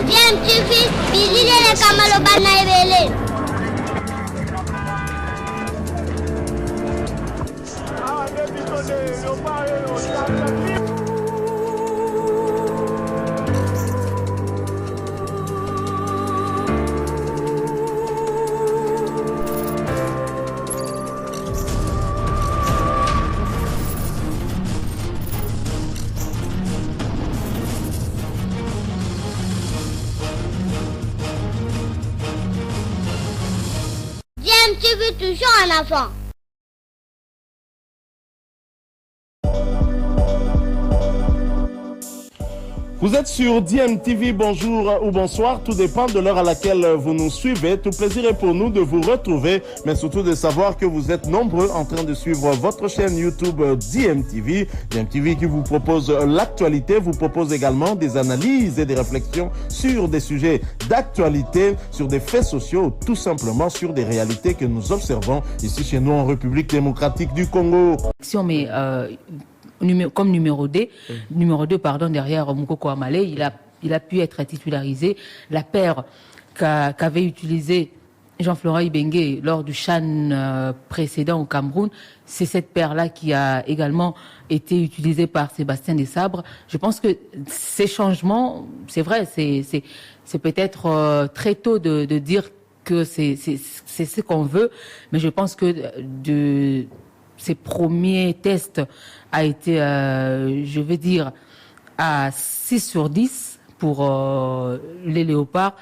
DMTV, bilile kamalo bana ebele. DMTV toujours en avant. Vous êtes sur DMTV, bonjour ou bonsoir, tout dépend de l'heure à laquelle vous nous suivez. Tout plaisir est pour nous de vous retrouver, mais surtout de savoir que vous êtes nombreux en train de suivre votre chaîne YouTube DMTV. DMTV qui vous propose l'actualité, vous propose également des analyses et des réflexions sur des sujets d'actualité, sur des faits sociaux, tout simplement sur des réalités que nous observons ici chez nous en République démocratique du Congo. Mais comme numéro 2, derrière Moukoko Amale, il a pu être titularisé. La paire qu'avait utilisé Jean-Florent Ibenge lors du CHAN précédent au Cameroun, c'est cette paire-là qui a également été utilisée par Sébastien Desabre. Je pense que ces changements, c'est vrai, c'est peut-être très tôt de dire que c'est ce qu'on veut, mais je pense que ces premiers tests a été, je vais dire, à 6 sur 10 pour les Léopards.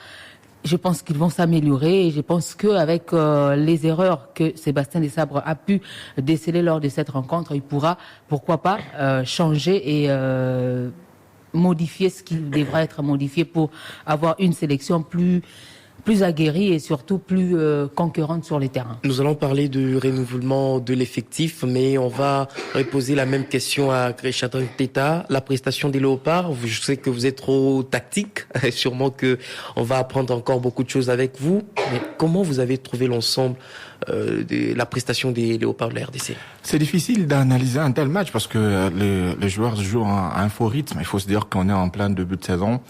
Je pense qu'ils vont s'améliorer et je pense qu'avec les erreurs que Sébastien Desabre a pu déceler lors de cette rencontre, il pourra, pourquoi pas, changer et modifier ce qui devra être modifié pour avoir une sélection plus aguerrie et surtout plus concurrente sur les terrains. Nous allons parler du renouvellement de l'effectif, mais on va reposer la même question à Chadrin Teta. La prestation des Léopards, je sais que vous êtes trop tactique, sûrement que on va apprendre encore beaucoup de choses avec vous, mais comment vous avez trouvé l'ensemble de la prestation des Léopards de la RDC? C'est difficile d'analyser un tel match parce que les joueurs jouent à un faux rythme. Il faut se dire qu'on est en plein début de saison.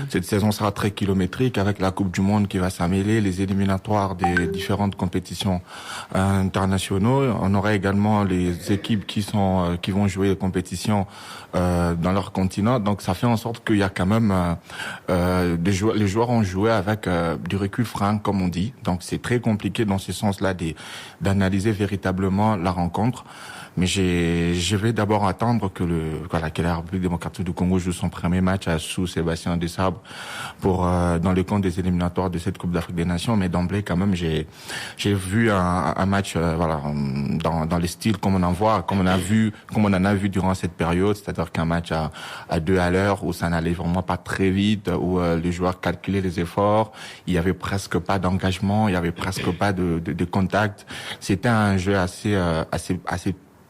Cette saison sera très kilométrique avec la Coupe du Monde qui va s'ammêler, les éliminatoires des différentes compétitions internationaux. On aura également les équipes qui vont jouer les compétitions dans leur continent. Donc ça fait en sorte qu'il y a quand même les joueurs ont joué avec du recul franc, comme on dit. Donc c'est très compliqué dans ce sens-là d'analyser véritablement la rencontre. Mais je vais d'abord attendre que la République démocratique du Congo joue son premier match sous Sébastien Desabre pour dans le compte des éliminatoires de cette Coupe d'Afrique des Nations. Mais d'emblée, quand même, j'ai vu un match dans les styles comme on en a vu durant cette période, c'est-à-dire qu'un match à 2 à l'heure où ça n'allait vraiment pas très vite, où les joueurs calculaient les efforts, il y avait presque pas d'engagement, il y avait presque pas de contact. C'était un jeu assez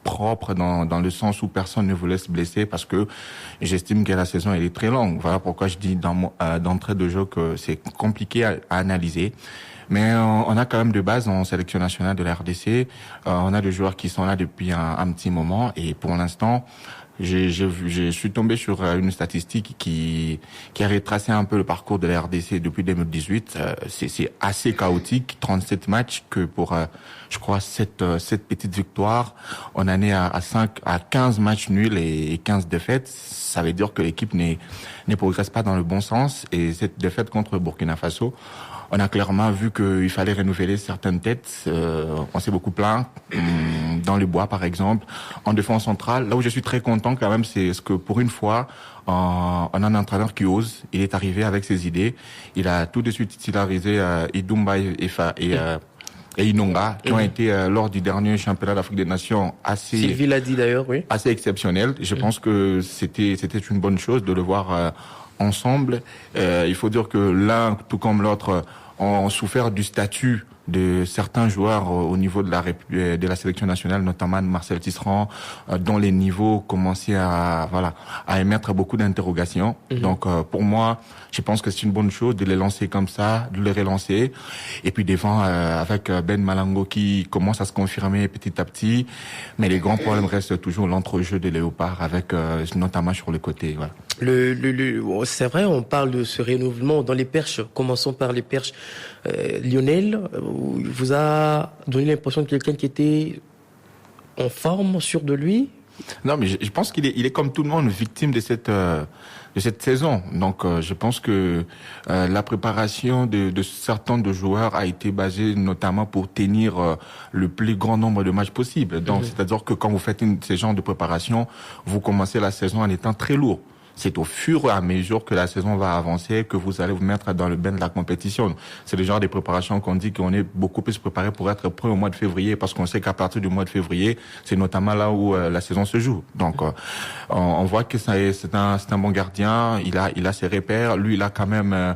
propre dans le sens où personne ne voulait se blesser parce que j'estime que la saison elle est très longue. Voilà pourquoi je dis d'entrée de jeu que c'est compliqué à analyser. Mais on a quand même de base en sélection nationale de la RDC. On a des joueurs qui sont là depuis un petit moment et pour l'instant, je suis tombé sur une statistique qui a retracé un peu le parcours de la RDC depuis 2018. C'est assez chaotique, 37 matchs que pour je crois cette petite victoire, on en est à 15 matchs nuls et 15 défaites. Ça veut dire que l'équipe ne progresse pas dans le bon sens et cette défaite contre Burkina Faso, on a clairement vu qu'il fallait renouveler certaines têtes. On s'est beaucoup plaint dans le bois, par exemple, en défense centrale. Là où je suis très content quand même, c'est ce que pour une fois, on a un entraîneur qui ose. Il est arrivé avec ses idées. Il a tout de suite titularisé Idumba et Inonga, qui ont été lors du dernier championnat d'Afrique des Nations Sylvie l'a dit d'ailleurs, oui. Assez exceptionnel. Je pense que c'était une bonne chose de le voir ensemble. Il faut dire que l'un, tout comme l'autre, ont souffert du statut de certains joueurs au niveau de la sélection nationale, notamment Marcel Tisserand, dont les niveaux commençaient à émettre beaucoup d'interrogations. Donc pour moi, je pense que c'est une bonne chose de les lancer comme ça, de les relancer. Et puis devant, avec Ben Malango qui commence à se confirmer petit à petit. Mais les grands problèmes restent toujours l'entrejeu des Léopards, avec notamment sur le côté. Voilà. C'est vrai, on parle de ce renouvellement dans les perches. Commençons par les perches. Lionel vous a donné l'impression de quelqu'un qui était en forme, sûr de lui? Non, mais je pense qu'il est comme tout le monde victime de cette saison. Donc, je pense que la préparation de certains de joueurs a été basée notamment pour tenir le plus grand nombre de matchs possible. Donc, c'est-à-dire que quand vous faites ce genre de préparation, vous commencez la saison en étant très lourd. C'est au fur et à mesure que la saison va avancer que vous allez vous mettre dans le bain de la compétition. C'est le genre de préparation qu'on dit qu'on est beaucoup plus préparé pour être prêt au mois de février, parce qu'on sait qu'à partir du mois de février, c'est notamment là où la saison se joue. Donc, on voit que c'est un bon gardien. Il a ses repères. Lui, il a quand même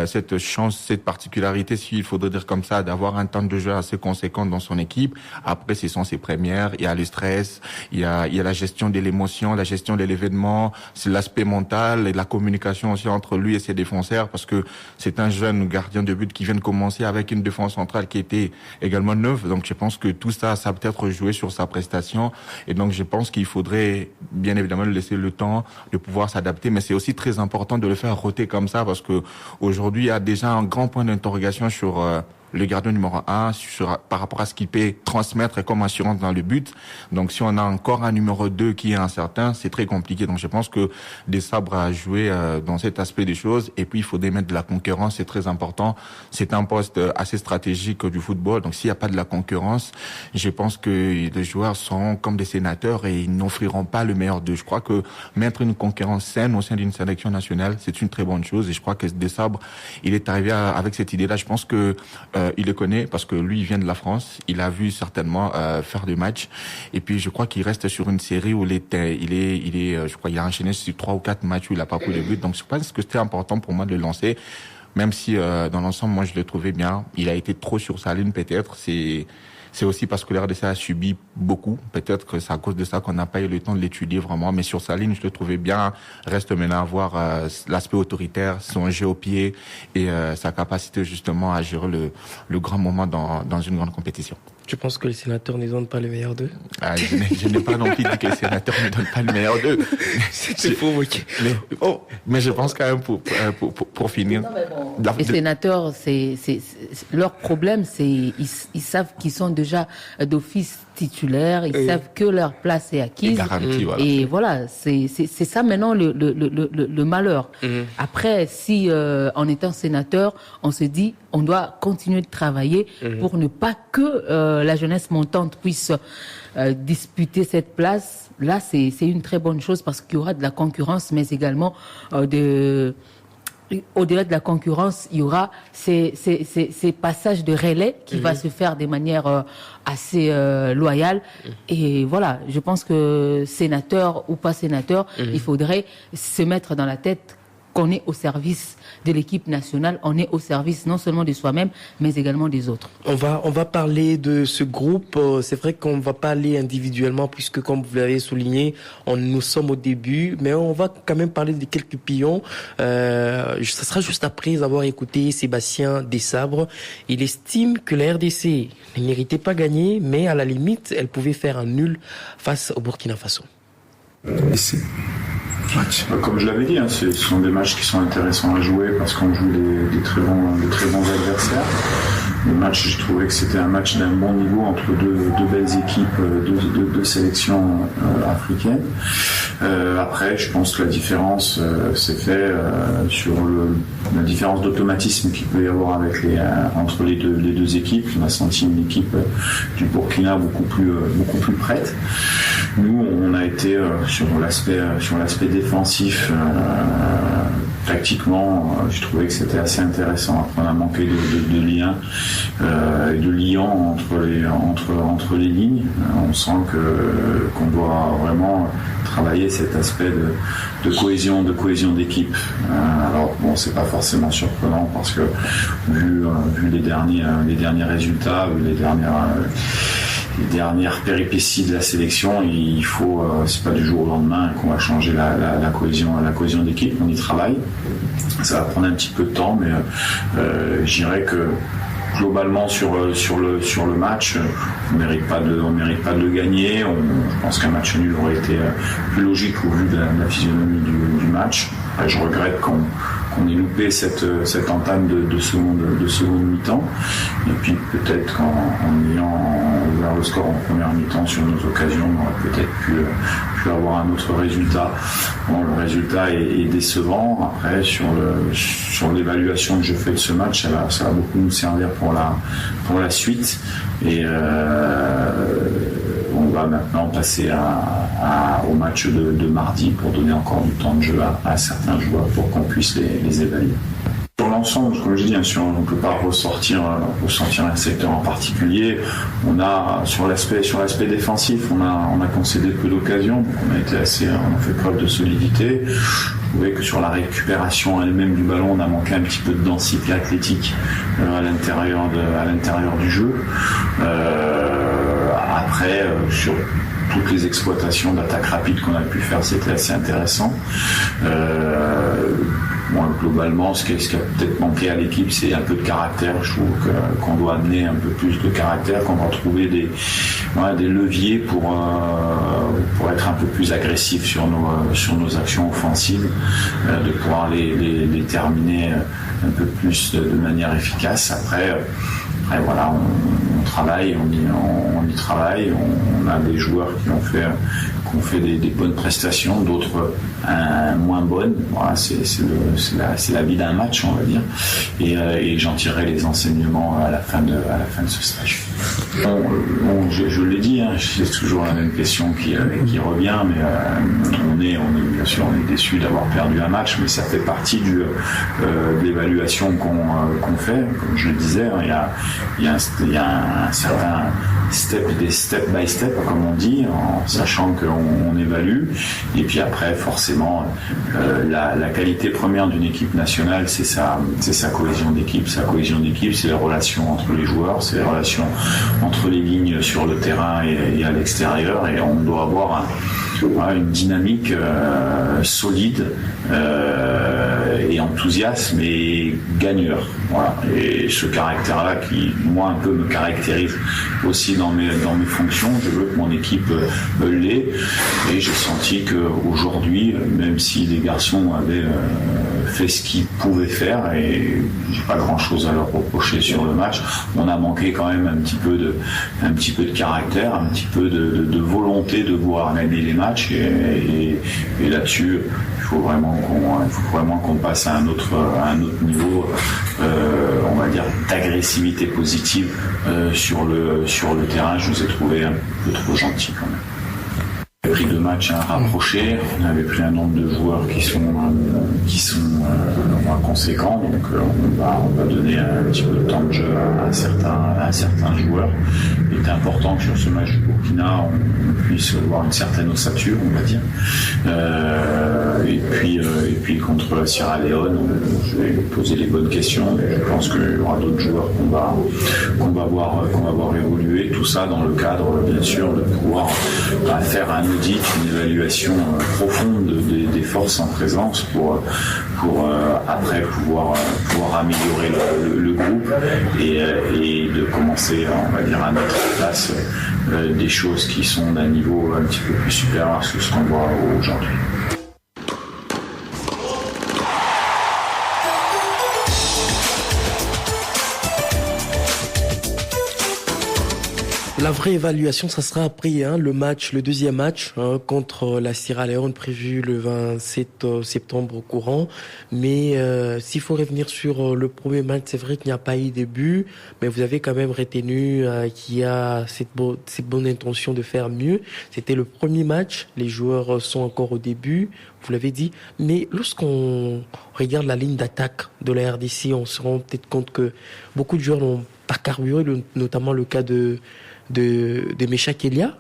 cette chance, cette particularité, s'il faudrait dire comme ça, d'avoir un temps de jeu assez conséquent dans son équipe. Après, ce sont ses premières. Il y a le stress, il y a la gestion de l'émotion, la gestion de l'événement, c'est l'aspect mental et la communication aussi entre lui et ses défenseurs, parce que c'est un jeune gardien de but qui vient de commencer avec une défense centrale qui était également neuve. Donc je pense que tout ça a peut-être joué sur sa prestation, et donc je pense qu'il faudrait bien évidemment lui laisser le temps de pouvoir s'adapter, mais c'est aussi très important de le faire roter comme ça, parce que aujourd'hui il y a déjà un grand point d'interrogation sur le gardien numéro 1 par rapport à ce qu'il peut transmettre comme assurance dans le but. Donc si on a encore un numéro 2 qui est incertain, c'est très compliqué. Donc je pense que Desabre a joué dans cet aspect des choses. Et puis il faut démettre de la concurrence, c'est très important. C'est un poste assez stratégique du football. Donc s'il n'y a pas de la concurrence, je pense que les joueurs sont comme des sénateurs et ils n'offriront pas le meilleur d'eux. Je crois que mettre une concurrence saine au sein d'une sélection nationale, c'est une très bonne chose. Et je crois que Desabre, il est arrivé avec cette idée-là. Je pense que il le connaît parce que lui, il vient de la France. Il a vu certainement faire des matchs. Et puis, je crois qu'il reste sur une série où je crois qu'il a enchaîné sur 3 ou 4 matchs où il n'a pas pris de but. Donc, je pense que c'était important pour moi de le lancer. Même si, dans l'ensemble, moi, je le trouvais bien. Il a été trop sur sa ligne, peut-être. C'est aussi parce que l'RDC a subi beaucoup. Peut-être que c'est à cause de ça qu'on n'a pas eu le temps de l'étudier vraiment. Mais sur sa ligne, je le trouvais bien. Reste maintenant à voir l'aspect autoritaire, son jeu au pied et sa capacité justement à gérer le grand moment dans une grande compétition. Tu penses que les sénateurs ne donnent pas le meilleur d'eux? Je n'ai pas non plus dit que les sénateurs ne donnent pas le meilleur d'eux. C'est provoqué. Mais je pense quand même pour finir. Non, bon, les sénateurs, leur problème, c'est ils savent qu'ils sont déjà d'office titulaires, ils savent que leur place est acquise. Garantie, voilà. Et voilà, c'est ça maintenant le malheur. Après, si en étant sénateur, on se dit on doit continuer de travailler pour ne pas que la jeunesse montante puisse disputer cette place. Là, c'est une très bonne chose parce qu'il y aura de la concurrence, mais également au-delà de la concurrence, il y aura ces passages de relais qui va se faire de manière assez loyale. Et voilà, je pense que sénateur ou pas sénateur, il faudrait se mettre dans la tête qu'on est au service de l'équipe nationale, on est au service non seulement de soi-même, mais également des autres. On va parler de ce groupe. C'est vrai qu'on va pas aller individuellement, puisque comme vous l'avez souligné, nous sommes au début, mais on va quand même parler de quelques pions. Ça sera juste après avoir écouté Sébastien Desabre. Il estime que la RDC ne méritait pas gagner, mais à la limite, elle pouvait faire un nul face au Burkina Faso. Comme je l'avais dit, ce sont des matchs qui sont intéressants à jouer parce qu'on joue des très bons adversaires. Le match, j'ai trouvé que c'était un match d'un bon niveau entre deux belles équipes, deux sélections africaines. Après, je pense que la différence s'est faite sur la différence d'automatisme qu'il peut y avoir entre les deux équipes. On a senti une équipe du Burkina beaucoup plus prête. Nous, on a été sur l'aspect défensif. Tactiquement, je trouvais que c'était assez intéressant. Après, on a manqué de liens et de liant entre les lignes. On sent qu'on doit vraiment travailler cet aspect de cohésion d'équipe. Alors bon, c'est pas forcément surprenant parce que vu les derniers résultats, vu les dernières péripéties de la sélection, il faut, c'est pas du jour au lendemain qu'on va changer la cohésion d'équipe. On y travaille. Ça va prendre un petit peu de temps, mais je dirais que globalement sur le match, on mérite pas de le gagner. Je pense qu'un match nul aurait été plus logique au vu de la physionomie du match. Je regrette qu'on ait loupé cette entame de seconde mi-temps. Et puis peut-être qu'en ayant ouvert le score en première mi-temps sur nos occasions, on aurait peut-être pu avoir un autre résultat. Bon, le résultat est décevant. Après, sur l'évaluation que je fais de ce match, ça va beaucoup nous servir pour la suite. Et on va maintenant passer au match de mardi pour donner encore du temps de jeu à certains joueurs pour qu'on puisse les évaluer. Sur l'ensemble, comme je dis, on ne peut pas ressentir un secteur en particulier. On a sur l'aspect défensif, on a concédé peu d'occasions, donc on a fait preuve de solidité. Je trouvais que sur la récupération elle-même du ballon, on a manqué un petit peu de densité athlétique à l'intérieur du jeu. Après, sur toutes les exploitations d'attaque rapide qu'on a pu faire, c'était assez intéressant. Globalement, ce qui a peut-être manqué à l'équipe, c'est un peu de caractère. Je trouve qu'on doit amener un peu plus de caractère, qu'on doit trouver des leviers pour être un peu plus agressif sur nos actions offensives, de pouvoir les terminer un peu plus de manière efficace. Après voilà, on travaille, on y travaille. On a des joueurs qui ont fait des bonnes prestations, d'autres moins bonnes. Voilà, c'est la vie d'un match, on va dire. Et j'en tirerai les enseignements à la fin de ce stage. Je l'ai dit, c'est toujours la même question qui revient, mais on est bien sûr déçu d'avoir perdu un match, mais ça fait partie de l'évaluation qu'on fait. Comme je le disais, il y a un certain step by step, comme on dit, en sachant qu'on évalue. Et puis après, forcément, la qualité première d'une équipe nationale, c'est sa cohésion d'équipe. Sa cohésion d'équipe, c'est les relations entre les joueurs, c'est les relations entre les lignes sur le terrain et à l'extérieur. Et on doit avoir une dynamique solide et enthousiasme et gagneur. Voilà. Et ce caractère-là qui, moi, un peu me caractérise aussi dans mes fonctions. Je veux que mon équipe l'ait. Et j'ai senti qu'aujourd'hui, même si les garçons avaient fait ce qu'ils pouvaient faire, et j'ai pas grand-chose à leur reprocher sur le match, on a manqué quand même un petit peu de caractère, un petit peu de volonté de vouloir gagner les matchs. Et là-dessus, il faut vraiment qu'on passe à un autre niveau, on va dire, d'agressivité positive sur le terrain. Je vous ai trouvé un peu trop gentil quand même. On avait pris 2 matchs rapprochés, on avait pris un nombre de joueurs qui sont conséquents, donc on va donner un petit peu de temps de jeu à certains joueurs. Il était important que sur ce match du Burkina, on puisse avoir une certaine ossature, on va dire. Et puis contre la Sierra Leone, je vais poser les bonnes questions. Je pense qu'il y aura d'autres joueurs qu'on va voir évoluer. Tout ça dans le cadre, bien sûr, de pouvoir faire un audit, une évaluation profonde des forces en présence pour après pouvoir améliorer le groupe et de commencer, on va dire, à mettre en place des choses qui sont d'un niveau un petit peu plus supérieur à ce qu'on voit aujourd'hui. La vraie évaluation, ça sera après le deuxième match contre la Sierra Leone prévu le 27 septembre courant. Mais s'il faut revenir sur le premier match, c'est vrai qu'il n'y a pas eu de but, mais vous avez quand même retenu qu'il y a cette bonne intention de faire mieux. C'était le premier match, les joueurs sont encore au début, vous l'avez dit. Mais lorsqu'on regarde la ligne d'attaque de la RDC, on se rend peut-être compte que beaucoup de joueurs n'ont pas carburé, notamment le cas de Mecha Kelia,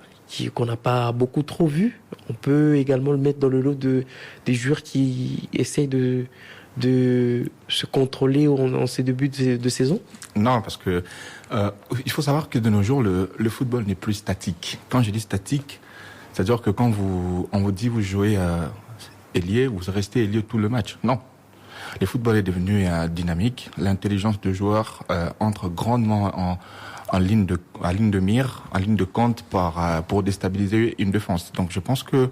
qu'on n'a pas beaucoup trop vu. On peut également le mettre dans le lot des joueurs qui essayent de se contrôler en ces débuts de saison. Non, parce que il faut savoir que de nos jours, le football n'est plus statique. Quand je dis statique, c'est-à-dire que quand on vous dit vous jouez ailier, vous restez ailier tout le match. Non. Le football est devenu dynamique. L'intelligence de joueurs entre grandement en ligne de mire, en ligne de compte pour déstabiliser une défense. Donc je pense que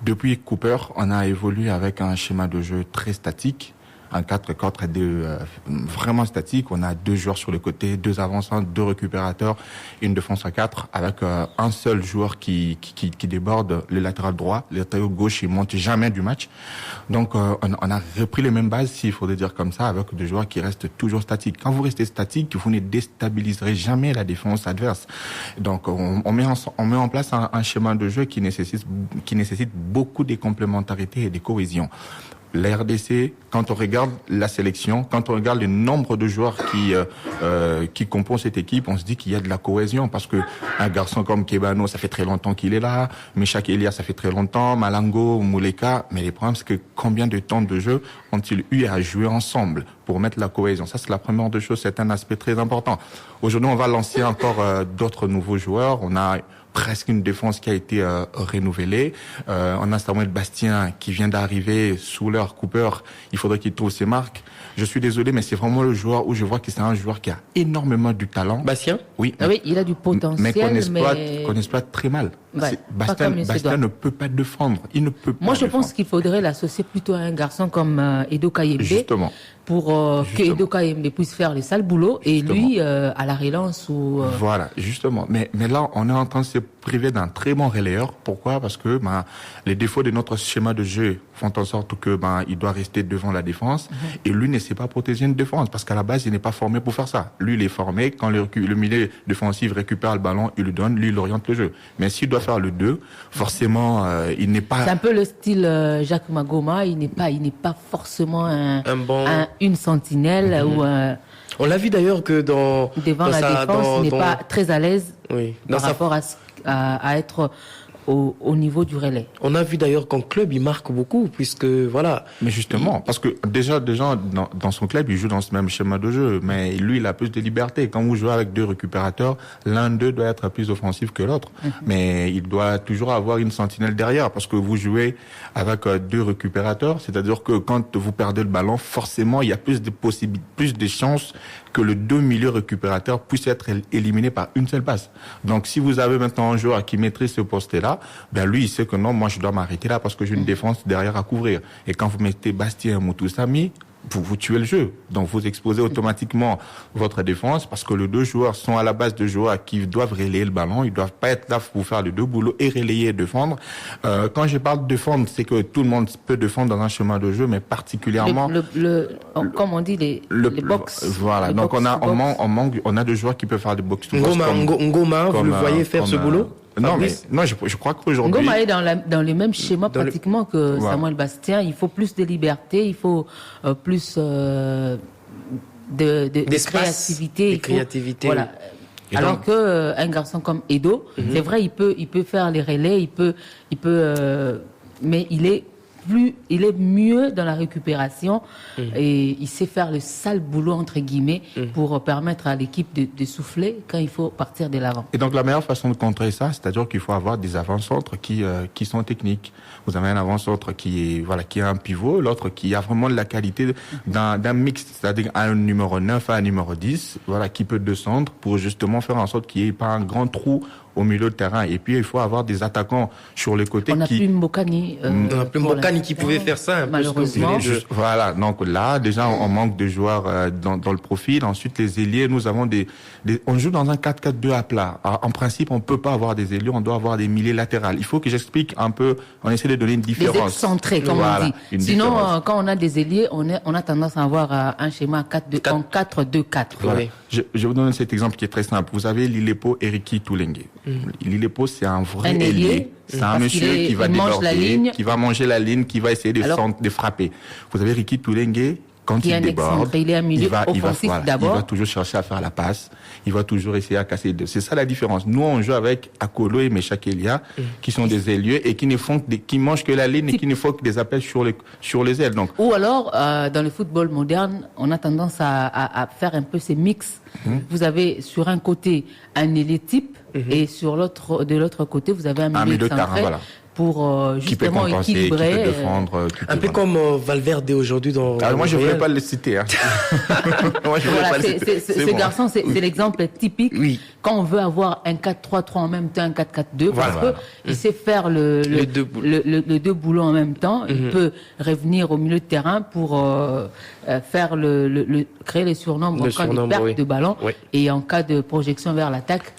depuis Cooper, on a évolué avec un schéma de jeu très statique, un 4-4-2 vraiment statique. On a 2 joueurs sur le côté, 2 avançants, 2 récupérateurs, une défense à 4 avec un seul joueur qui déborde le latéral droit. Le latéral gauche, il monte jamais du match. Donc on a repris les mêmes bases, s'il faudrait dire comme ça, avec 2 joueurs qui restent toujours statiques. Quand vous restez statique, vous ne déstabiliserez jamais la défense adverse. Donc on met en place un schéma de jeu qui nécessite beaucoup de complémentarité et de cohésion. La RDC, quand on regarde la sélection, quand on regarde le nombre de joueurs qui composent cette équipe, on se dit qu'il y a de la cohésion parce que un garçon comme Kebano, ça fait très longtemps qu'il est là, Meshak Elia, ça fait très longtemps, Malango, Mouleka, mais le problème c'est que combien de temps de jeu ont-ils eu à jouer ensemble pour mettre la cohésion? Ça, c'est la première des choses, c'est un aspect très important. Aujourd'hui, on va lancer encore d'autres nouveaux joueurs. On a presque une défense qui a été renouvelée. On a Samuel Bastien qui vient d'arriver sous leur Cooper. Il faudrait qu'il trouve ses marques. Je suis désolé, mais c'est vraiment le joueur où je vois que c'est un joueur qui a énormément du talent. Bastien? Oui. Ah oui, il a du potentiel, mais qu'on exploite très mal. Ouais, Bastien ne peut pas défendre. Il ne peut pas. Moi, je pense qu'il faudrait l'associer plutôt à un garçon comme Edo Kayembe. Justement. Pour que Edo Kayembe puisse faire le sale boulot et lui à la relance ou. Voilà, justement. Mais là, on est en train de se priver d'un très bon relayeur. Pourquoi? Parce que les défauts de notre schéma de jeu font en sorte que il doit rester devant la défense et lui ne sait pas protéger une défense parce qu'à la base, il n'est pas formé pour faire ça. Lui, il est formé quand le milieu défensif récupère le ballon, il le donne, lui, il oriente le jeu. Mais s'il doit faire le 2, forcément, il n'est pas. C'est un peu le style Jacques Magoma. Il n'est pas forcément une sentinelle ou un. On l'a vu d'ailleurs que devant la défense, il n'est pas très à l'aise par rapport à être au niveau du relais. On a vu d'ailleurs qu'en club, il marque beaucoup, puisque voilà. Mais justement, parce que déjà dans son club, il joue dans ce même schéma de jeu, mais lui, il a plus de liberté. Quand vous jouez avec 2 récupérateurs, l'un d'eux doit être plus offensif que l'autre, mais il doit toujours avoir une sentinelle derrière, parce que vous jouez avec 2 récupérateurs, c'est-à-dire que quand vous perdez le ballon, forcément, il y a plus de possibilités, plus de chances que le 2 milieux récupérateurs puissent être éliminés par une seule passe. Donc, si vous avez maintenant un joueur qui maîtrise ce poste-là, lui, il sait que non, moi, je dois m'arrêter là parce que j'ai une défense derrière à couvrir. Et quand vous mettez Bastien Moutoussamy, vous tuez le jeu. Donc, vous exposez automatiquement votre défense parce que les 2 joueurs sont à la base de joueurs qui doivent relayer le ballon. Ils doivent pas être là pour faire les 2 boulots et relayer et défendre. Quand je parle de défendre, c'est que tout le monde peut défendre dans un chemin de jeu, mais particulièrement comme on dit les box. Voilà. Donc, on a 2 joueurs qui peuvent faire des box to box. Ngoma, vous le voyez faire ce boulot? Non, je crois qu'aujourd'hui. Ngoma est dans le même schéma pratiquement que Samuel Bastien. Il faut plus de liberté, il faut plus de créativité. Voilà. Alors que un garçon comme Edo, c'est vrai, il peut faire les relais, mais il est mieux dans la récupération et il sait faire le sale boulot entre guillemets pour permettre à l'équipe de souffler quand il faut partir de l'avant. Et donc la meilleure façon de contrer ça, c'est-à-dire qu'il faut avoir des avant-centres qui sont techniques. Vous avez un avant-centre qui est un pivot, l'autre qui a vraiment de la qualité d'un mix, c'est-à-dire un numéro 9 à un numéro 10, qui peut descendre pour justement faire en sorte qu'il n'y ait pas un grand trou au milieu de terrain. Et puis, il faut avoir des attaquants sur les côtés. On n'a plus Mbokani. On n'a plus Mbokani qui pouvait faire ça. Un malheureusement. Voilà. Donc là, déjà, on manque de joueurs dans le profil. Ensuite, les ailiers, nous avons on joue dans un 4-4-2 à plat. Alors, en principe, on peut pas avoir des ailiers, on doit avoir des milieux latérales. Il faut que j'explique un peu, on essaie de donner une différence. Des excentrés, comme on dit. Sinon, quand on a des ailiers, on a tendance à avoir un schéma 4-2-4. Voilà. Oui. Je vous donne cet exemple qui est très simple. Vous avez Lilepo Eriki Toulengue. Lilepo, c'est un vrai ailier. C'est un monsieur qui va déborder, qui va manger la ligne, qui va essayer de frapper. Vous avez Eriki Toulengue. Quand il déborde, il est un milieu offensif d'abord. Il va toujours chercher à faire la passe. Il va toujours essayer à casser les deux. C'est ça la différence. Nous, on joue avec Akolo et Meshak Elia, qui sont des ailieux et qui mangent que la ligne et qui ne font que des appels sur les ailes. Donc. Ou alors, dans le football moderne, on a tendance à faire un peu ces mix. Vous avez sur un côté un ailier type et de l'autre côté, vous avez un milieu centré. Voilà. pour justement qui peut compenser, équilibrer. qui peut défendre, Un peu comme Valverde aujourd'hui dans. Alors moi, je ne voulais Real. pas le citer. Hein. Moi, je voulais Voilà, pas le citer. ce bon. garçon, c'est l'exemple typique Oui. quand on veut avoir un 4-3-3 en même temps, un 4-4-2, Voilà. parce que il sait faire Les deux boulots. le deux boulots en même temps. Il peut revenir au milieu de terrain pour faire créer les surnombres Le en cas de surnombre, perte oui. de ballon Oui. et en cas de projection vers l'attaque.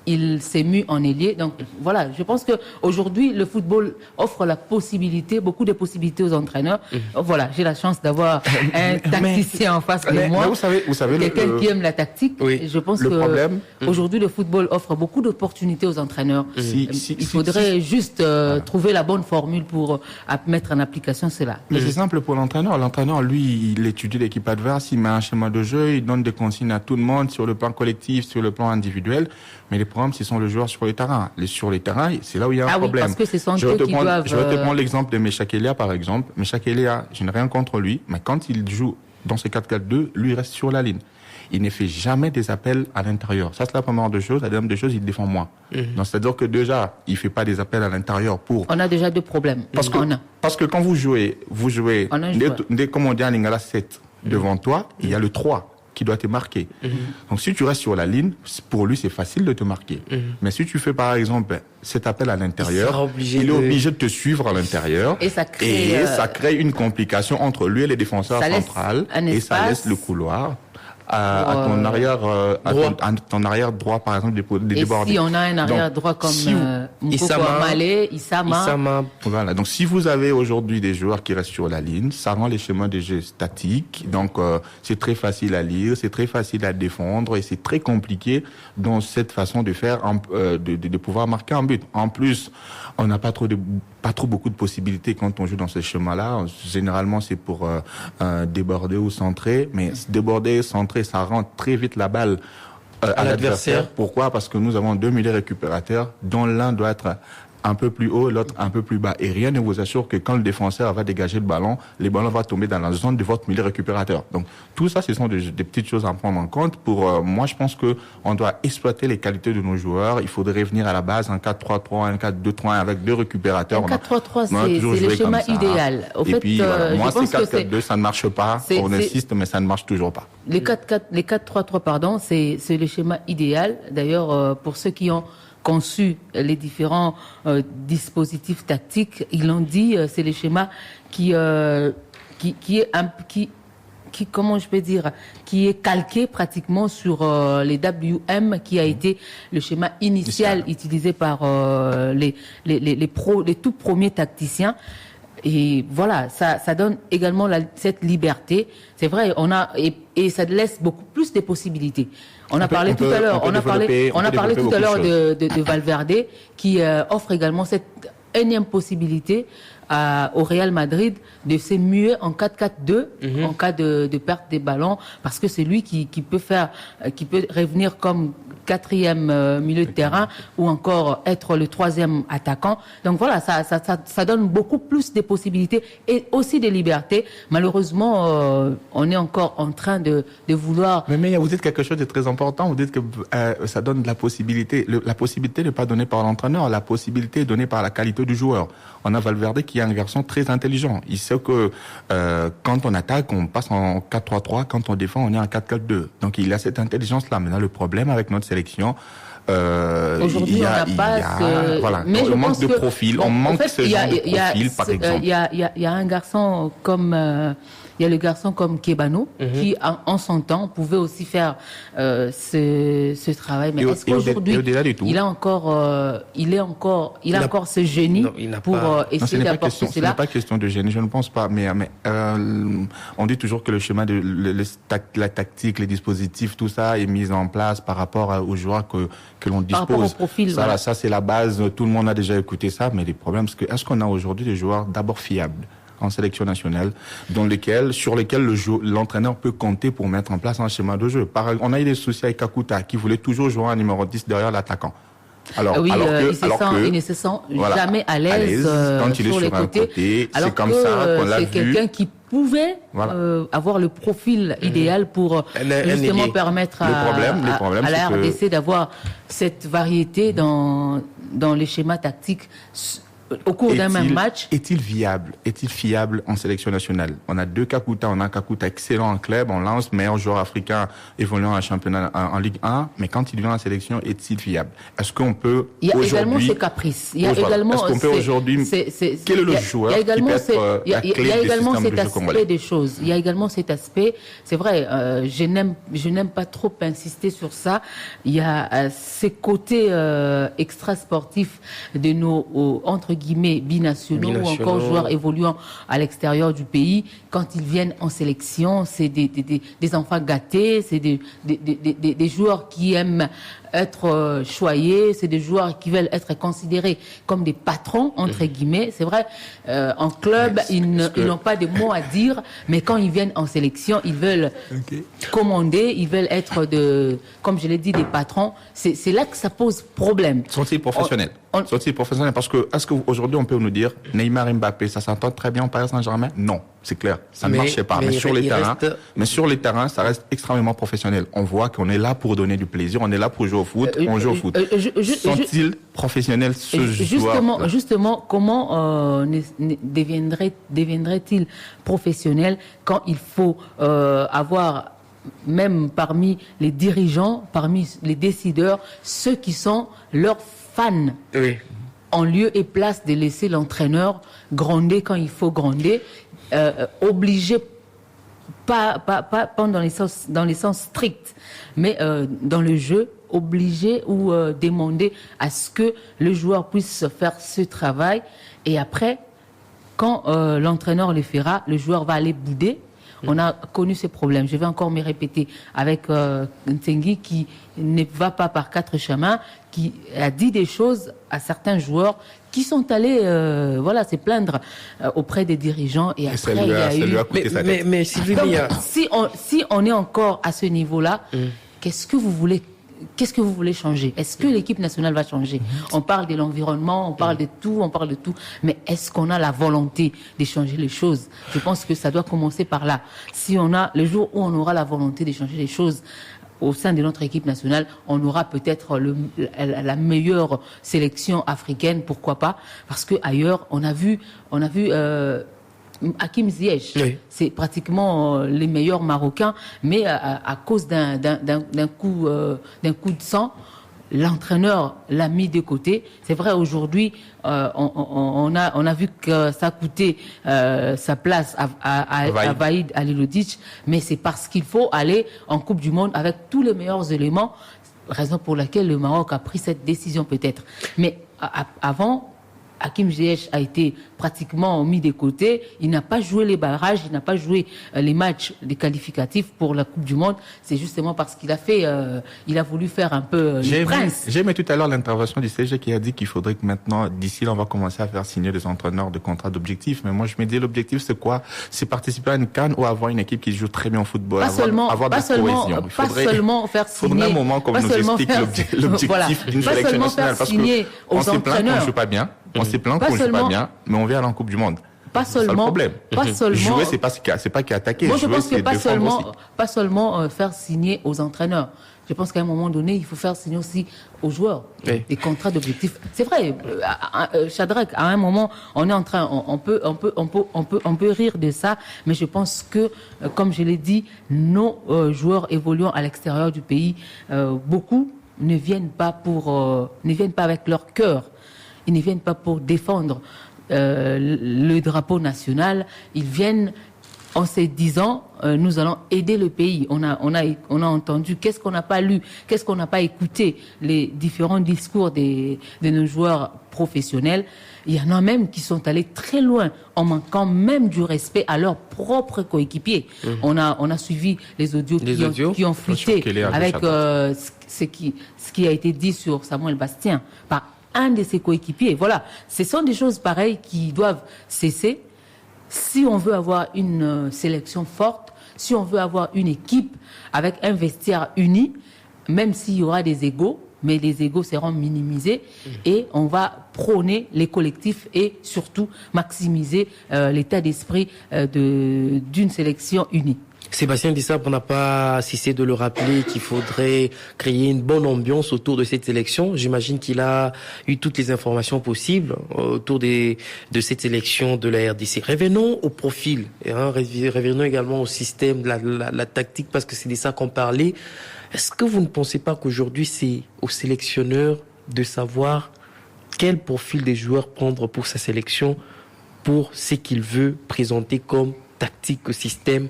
Il s'est mis en ailier. Donc voilà, je pense que aujourd'hui le football offre la possibilité, beaucoup de possibilités aux entraîneurs. Voilà, j'ai la chance d'avoir un tacticien en face de moi. Mais vous savez Quelqu'un qui aime la tactique. Oui. Et je pense Le que problème- aujourd'hui le football offre beaucoup d'opportunités aux entraîneurs. Il faudrait juste trouver la bonne formule pour mettre en application cela. Mais c'est simple pour l'entraîneur. L'entraîneur, lui, il étudie l'équipe adverse, il met un schéma de jeu, il donne des consignes à tout le monde sur le plan collectif, sur le plan individuel. Mais les problèmes, ce sont les joueurs sur les terrains. Sur les terrains, c'est là où il y a un Ah oui, problème. parce que ce sont Je vais eux te qui prendre- doivent, Je vais te prendre l'exemple de Meshak Elia, par exemple. Meshak Elia, je n'ai rien contre lui, mais quand il joue dans ce 4-4-2, lui, il reste sur la ligne. Il ne fait jamais des appels à l'intérieur. Ça, c'est la première des choses. La deuxième des choses, il défend moins. Donc, c'est-à-dire que déjà, il fait pas des appels à l'intérieur pour... On a déjà deux problèmes. Parce que quand vous jouez, On a un joueur. dès comme on dit en Lingala 7, devant toi, il y a le 3 qui doit te marquer. Donc si tu restes sur la ligne, pour lui c'est facile de te marquer. Mais si tu fais par exemple cet appel à l'intérieur, il est obligé de te suivre à l'intérieur. Et ça crée, une complication entre lui et les défenseurs ça laisse centrales. un Et ça espace laisse le couloir à ton arrière à ton arrière droit par exemple de et déborder. si on a un arrière droit comme Moukoko Amale, Issama. Voilà. Donc si vous avez aujourd'hui des joueurs qui restent sur la ligne, ça rend les schémas de jeu statiques. Donc c'est très facile à lire, c'est très facile à défendre et c'est très compliqué dans cette façon de faire de pouvoir marquer un but. En plus, on n'a pas trop beaucoup de possibilités quand on joue dans ce schéma-là. Généralement, c'est pour déborder ou centrer, mais déborder, centrer, ça rend très vite la balle à l'adversaire. Pourquoi? Parce que nous avons 2 milieux récupérateurs, dont l'un doit être un peu plus haut, l'autre un peu plus bas. Et rien ne vous assure que quand le défenseur va dégager le ballon va tomber dans la zone de votre milieu récupérateur. Donc tout ça, ce sont des petites choses à prendre en compte. Pour moi, je pense que on doit exploiter les qualités de nos joueurs. Il faudrait revenir à la base en 4-3-3, un 4-2-3 avec 2 récupérateurs. 4-3-3, c'est le schéma idéal. Au fait, puis, moi, c'est 4-4-2, ça ne marche pas. On insiste, mais ça ne marche toujours pas. Les 4-3-3, pardon, c'est le schéma idéal. D'ailleurs, pour ceux qui ont conçu les différents dispositifs tactiques, ils l'ont dit, c'est le schéma qui comment je peux dire, qui est calqué pratiquement sur les WM, qui a été le schéma initial utilisé par les tout premiers tacticiens. Et voilà, ça donne également cette liberté. C'est vrai, et ça laisse beaucoup plus de possibilités. On a parlé tout à l'heure de Valverde qui offre également cette énième possibilité au Real Madrid de se muer en 4-4-2 en cas de perte des ballons, parce que c'est lui qui peut revenir comme 4e milieu de terrain ou encore être le 3e attaquant. Donc voilà, ça donne beaucoup plus de possibilités et aussi des libertés. Malheureusement, on est encore en train de vouloir... Mais vous dites quelque chose de très important, vous dites que ça donne de la possibilité. La possibilité n'est pas donnée par l'entraîneur, la possibilité est donnée par la qualité du joueur. On a Valverde qui est un garçon très intelligent. Il sait que quand on attaque, on passe en 4-3-3, quand on défend, on est en 4-4-2. Donc il a cette intelligence-là. Maintenant, le problème avec notre sélection, aujourd'hui, on n'a pas ce... Voilà, mais on manque de profil, on manque ce genre de profil, par exemple. Il y a un garçon comme... il y a le garçon comme Kebano qui, en son temps, pouvait aussi faire ce travail. Mais est-ce qu'aujourd'hui, il a encore ce génie pour essayer d'apporter cela? Ce n'est pas question de génie, je ne pense pas. Mais on dit toujours que le schéma de la tactique, les dispositifs, tout ça est mis en place par rapport aux joueurs que l'on dispose. Par rapport au profil, voilà. Ça, c'est la base. Tout le monde a déjà écouté ça. Mais les problèmes, c'est que est-ce qu'on a aujourd'hui des joueurs d'abord fiables en sélection nationale, sur lesquels l'entraîneur peut compter pour mettre en place un schéma de jeu. On a eu des soucis avec Kakuta, qui voulait toujours jouer en numéro 10 derrière l'attaquant. Il ne se sent jamais à l'aise quand il est sur les côtés. C'est comme ça qu'on l'a vu. C'est quelqu'un qui pouvait avoir le profil idéal pour justement permettre à la RDC d'avoir cette variété dans les schémas tactiques au cours d'un même match. Est-il viable? Est-il fiable en sélection nationale? On a 2 Kakuta, on a un Kakuta excellent en club, on lance meilleur joueur africain évoluant en championnat en Ligue 1, mais quand il vient en sélection, est-il fiable? Est-ce qu'on peut il y a aujourd'hui... également ses caprices. Il y a également... Est-ce qu'on peut aujourd'hui... Quel est le joueur qui peut être la clé du système de jeu congolais? Des choses. Il y a également cet aspect, c'est vrai, je n'aime pas trop insister sur ça. Il y a ces côtés extrasportifs de nos, entre guillemets, binationaux ou encore joueurs évoluant à l'extérieur du pays. Quand ils viennent en sélection, c'est des enfants gâtés, c'est des joueurs qui aiment être choyés, c'est des joueurs qui veulent être considérés comme des patrons, entre guillemets. C'est vrai, en club, ils n'ont pas de mots à dire, mais quand ils viennent en sélection, ils veulent commander, ils veulent être, comme je l'ai dit, des patrons. C'est là que ça pose problème. Sont-ils professionnels? Sont-ils professionnels? Parce que, est-ce qu'aujourd'hui, on peut nous dire, Neymar, Mbappé, ça s'entend très bien au Paris Saint-Germain? Non, c'est clair. Ça ne marchait pas. Mais sur les terrains, ça reste extrêmement professionnel. On voit qu'on est là pour donner du plaisir, on est là pour jouer au foot, on joue au foot. Sont-ils professionnels, ce joueur? Justement, comment deviendrait-il professionnel quand il faut avoir, même parmi les dirigeants, parmi les décideurs, ceux qui sont leurs fans, en lieu et place de laisser l'entraîneur gronder quand il faut gronder, obligé, pas dans les sens stricts, mais dans le jeu, obligé ou demander à ce que le joueur puisse faire ce travail, et après, quand l'entraîneur le fera, le joueur va aller bouder. On a connu ces problèmes. Je vais encore me répéter avec Ntengi qui ne va pas par 4 chemins, qui a dit des choses à certains joueurs qui sont allés se plaindre auprès des dirigeants, et après il y a eu... Mais Sylvie, si on est encore à ce niveau-là, qu'est-ce que vous voulez changer? Est-ce que l'équipe nationale va changer? On parle de l'environnement, on parle de tout, mais est-ce qu'on a la volonté de changer les choses? Je pense que ça doit commencer par là. Le jour où on aura la volonté de changer les choses au sein de notre équipe nationale, on aura peut-être la meilleure sélection africaine, pourquoi pas? Parce que ailleurs, on a vu Hakim Ziyech, c'est pratiquement les meilleurs Marocains, mais à cause d'un coup de sang, l'entraîneur l'a mis de côté. C'est vrai, aujourd'hui, on a vu que ça a coûté sa place à Vaïd Halilhodžić, mais c'est parce qu'il faut aller en Coupe du Monde avec tous les meilleurs éléments, raison pour laquelle le Maroc a pris cette décision peut-être. Mais avant, Hakim Ziyech a été pratiquement mis de côté. Il n'a pas joué les barrages, il n'a pas joué les matchs des qualificatifs pour la Coupe du Monde. C'est justement parce qu'il a voulu faire un peu le prince. J'ai aimé tout à l'heure l'intervention du CG qui a dit qu'il faudrait que maintenant, d'ici là, on va commencer à faire signer des entraîneurs de contrats d'objectifs. Mais moi, je me dis, l'objectif, c'est quoi? C'est participer à une CAN ou avoir une équipe qui joue très bien au football, avoir de la cohésion. Pas seulement faire signer. Faudrait un moment qu'on nous explique l'objectif d'une sélection nationale. Parce qu'on s'est plaint qu'on ne joue pas bien. On s'est plaint qu'on ne joue pas bien, mais on vient aller en Coupe du Monde. Pas seulement. C'est le problème. Pas seulement. Jouer, c'est pas qui attaquer. Moi, je pense que pas seulement aussi. Faire signer aux entraîneurs. Je pense qu'à un moment donné, il faut faire signer aussi aux joueurs des contrats d'objectifs. C'est vrai, Shadrack, à un moment, on est en train, on peut rire de ça, mais je pense que, comme je l'ai dit, nos joueurs évoluant à l'extérieur du pays, beaucoup ne viennent pas avec leur cœur. Ils ne viennent pas pour défendre le drapeau national. Ils viennent en se disant nous allons aider le pays. On a entendu, qu'est-ce qu'on n'a pas lu, qu'est-ce qu'on n'a pas écouté, les différents discours de nos joueurs professionnels. Il y en a même qui sont allés très loin en manquant même du respect à leurs propres coéquipiers. On a suivi les audios qui ont fuité avec ce qui a été dit sur Samuel Bastien par un de ses coéquipiers. Voilà, ce sont des choses pareilles qui doivent cesser si on veut avoir une sélection forte, si on veut avoir une équipe avec un vestiaire uni, même s'il y aura des égos, mais les égos seront minimisés et on va prôner les collectifs et surtout maximiser l'état d'esprit d'une sélection unie. Sébastien Desabre n'a pas cessé de le rappeler qu'il faudrait créer une bonne ambiance autour de cette sélection. J'imagine qu'il a eu toutes les informations possibles autour de cette sélection de la RDC. Revenons au profil, revenons également au système, la tactique, parce que c'est de ça qu'on parlait. Est-ce que vous ne pensez pas qu'aujourd'hui c'est au sélectionneur de savoir quel profil des joueurs prendre pour sa sélection, pour ce qu'il veut présenter comme tactique, système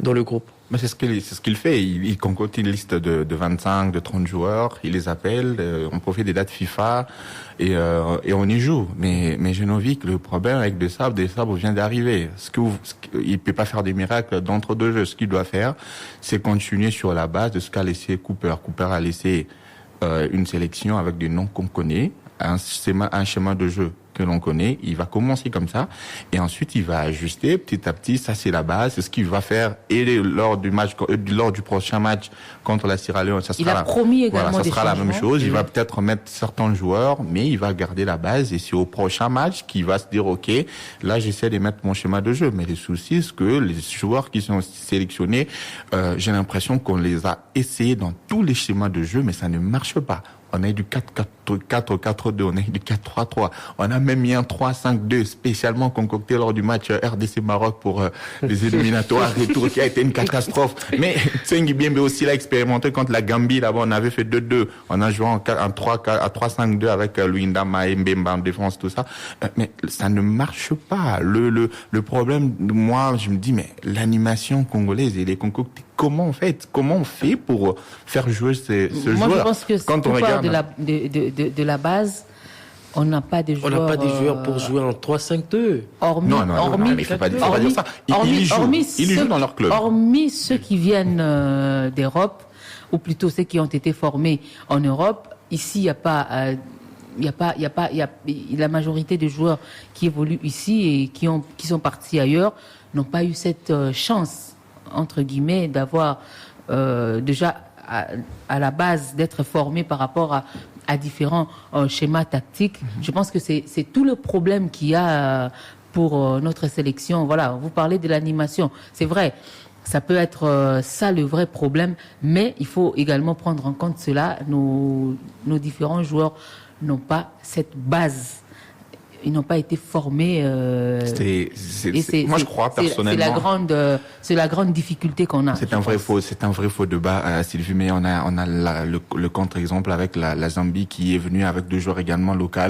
dans le groupe? Mais c'est ce qu'il fait. Il concocte une liste de 25, de 30 joueurs. Il les appelle. On profite des dates FIFA et on y joue. Mais Genovic, le problème avec Desabre vient d'arriver. Il peut pas faire des miracles d'entre deux jeux. Ce qu'il doit faire, c'est continuer sur la base de ce qu'a laissé Cooper. Cooper a laissé une sélection avec des noms qu'on connaît, un schéma de jeu que l'on connaît. Il va commencer comme ça et ensuite il va ajuster petit à petit. Ça, c'est la base, c'est ce qu'il va faire. Et lors du prochain match contre la Sierra Leone, ça sera la même chose. Il va peut-être mettre certains joueurs, mais il va garder la base et c'est au prochain match qu'il va se dire ok, là j'essaie de mettre mon schéma de jeu. Mais le souci, c'est que les joueurs qui sont sélectionnés, j'ai l'impression qu'on les a essayés dans tous les schémas de jeu, mais ça ne marche pas. On a eu du 4-4-2, on a eu du 4-3-3. On a même mis un 3-5-2 spécialement concocté lors du match RDC-Maroc pour les éliminatoires et tout, qui a été une catastrophe. Mais Tsengi Biembe aussi l'a expérimenté contre la Gambie. Là-bas, on avait fait 2-2. On a joué en 3-5-2 avec Luinda Mbemba en défense, tout ça. Mais ça ne marche pas. Le problème, moi, je me dis, mais l'animation congolaise, elle est concoctée. Comment on fait pour faire jouer ce joueur? Moi, je pense que quand on regarde de la base, on n'a pas de joueurs. On n'a pas de joueurs pour jouer en 3-5-2. Non, il faut pas dire ça. Ils jouent dans leur club. Hormis ceux qui viennent d'Europe, ou plutôt ceux qui ont été formés en Europe, ici, il n'y a pas. La majorité des joueurs qui évoluent ici et qui sont partis ailleurs n'ont pas eu cette chance, entre guillemets, d'avoir déjà à la base d'être formés par rapport à différents schémas tactiques. Je pense que c'est tout le problème qu'il y a pour notre sélection. Voilà, vous parlez de l'animation. C'est vrai, ça peut être ça le vrai problème, mais il faut également prendre en compte cela. Nos différents joueurs n'ont pas cette base. Ils n'ont pas été formés. Moi, je crois personnellement. C'est la grande difficulté qu'on a. C'est un vrai faux débat, Sylvie. Mais on a le contre-exemple avec la Zambie qui est venue avec deux joueurs également locaux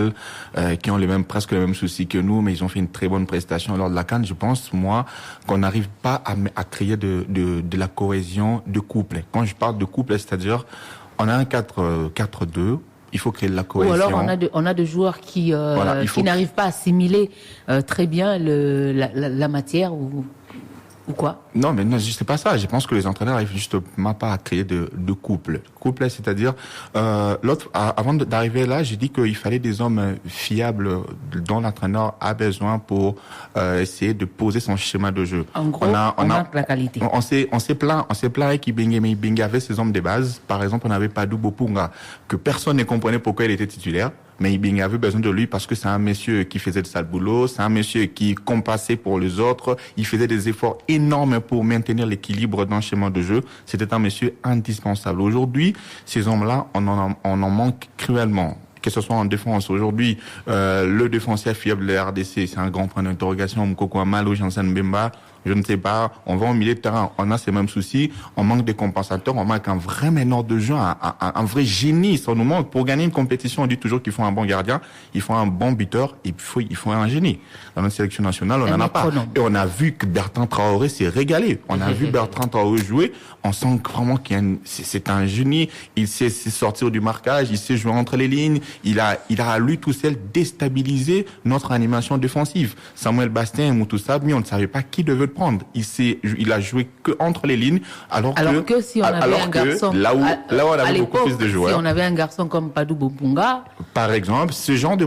qui ont presque les mêmes soucis que nous, mais ils ont fait une très bonne prestation lors de la CAN. Je pense, moi, qu'on n'arrive pas à créer de la cohésion de couple. Quand je parle de couple, c'est-à-dire on a un 4-2. Il faut créer de la cohésion. Ou alors on a des joueurs qui n'arrivent pas à assimiler très bien la matière ou quoi? Non, mais non, c'est pas ça. Je pense que les entraîneurs n'arrivent justement pas à créer de couple. Couple, c'est-à-dire avant d'arriver là, j'ai dit qu'il fallait des hommes fiables dont l'entraîneur a besoin pour essayer de poser son schéma de jeu. En gros, on a la qualité. On s'est plaint avec Ibenge, mais Ibenge avait ses hommes de base. Par exemple, on avait Padou Bopunga, que personne ne comprenait pourquoi il était titulaire. Mais Ibenge avait besoin de lui parce que c'est un monsieur qui faisait de sale boulot, c'est un monsieur qui compensait pour les autres, il faisait des efforts énormes pour maintenir l'équilibre dans le schéma de jeu. C'était un monsieur indispensable. Aujourd'hui, ces hommes-là, on en manque cruellement. Que ce soit en défense. Aujourd'hui, le défenseur fiable de la RDC, c'est un grand point d'interrogation. Mukoko Amalo, Janssen Mbemba, je ne sais pas. On va au milieu de terrain, on a ces mêmes soucis. On manque des compensateurs, on manque un vrai meneur de jeu, un vrai génie. Ça nous manque. Pour gagner une compétition, on dit toujours qu'il faut un bon gardien, il faut un bon buteur, et il faut un génie. Dans notre sélection nationale, on n'en a pas. Et on a vu que Bertrand Traoré s'est régalé. On a vu Bertrand Traoré jouer. On sent vraiment c'est un génie. Il sait sortir du marquage, il sait jouer entre les lignes. Il a à lui tout seul déstabilisé notre animation défensive. Samuel Bastien et Moutoussa, on ne savait pas qui devait le prendre. Il a joué que entre les lignes, alors que si on avait un garçon, là où on avait beaucoup plus de joueurs. Si on avait un garçon comme Padou Bopunga, par exemple, ce genre de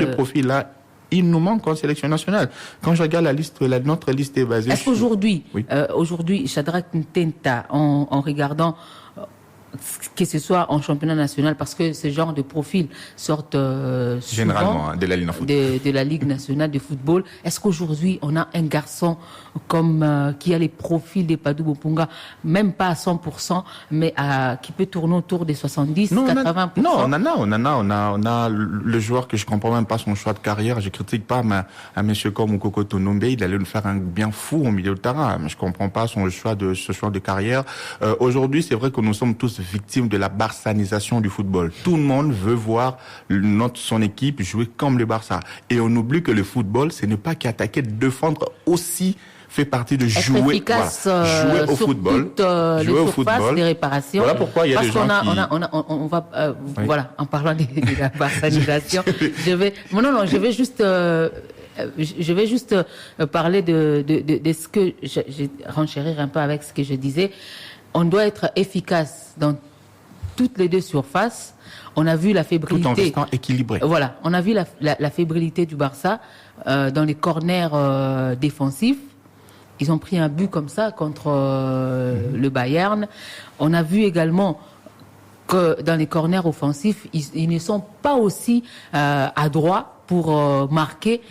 profil-là, il nous manque en sélection nationale. Quand je regarde notre liste est basée. Est-ce qu'aujourd'hui, Shadrack Ntenta, en regardant que ce soit en championnat national, parce que ce genre de profils sortent généralement de la Ligue de la Ligue nationale de football. Est-ce qu'aujourd'hui, on a un garçon comme qui a les profils des Padou Bopunga, même pas à 100%, mais qui peut tourner autour des 70, 80%? Non, on a le joueur que je comprends même pas son choix de carrière. Je critique pas un monsieur comme Mukoko Tonombe, il allait nous faire un bien fou au milieu de terrain. Mais je comprends pas ce choix de carrière. Aujourd'hui, c'est vrai que nous sommes tous victimes de la barçanisation du football. Tout le monde veut voir son équipe jouer comme le Barça. Et on oublie que le football, c'est ne pas qu'attaquer, défendre aussi fait partie de jouer, efficace, jouer au football, jouer au football, des réparations. Voilà pourquoi il y a des gens on va voilà, en parlant de la barçanisation, je vais juste parler de ce que je renchérir un peu avec ce que je disais. On doit être efficace dans toutes les deux surfaces. On a vu la fébrilité. Tout en restant équilibré. Voilà, on a vu la fébrilité du Barça dans les corners défensifs. Ils ont pris un but comme ça contre le Bayern. On a vu également que dans les corners offensifs, ils ne sont pas aussi adroits pour marquer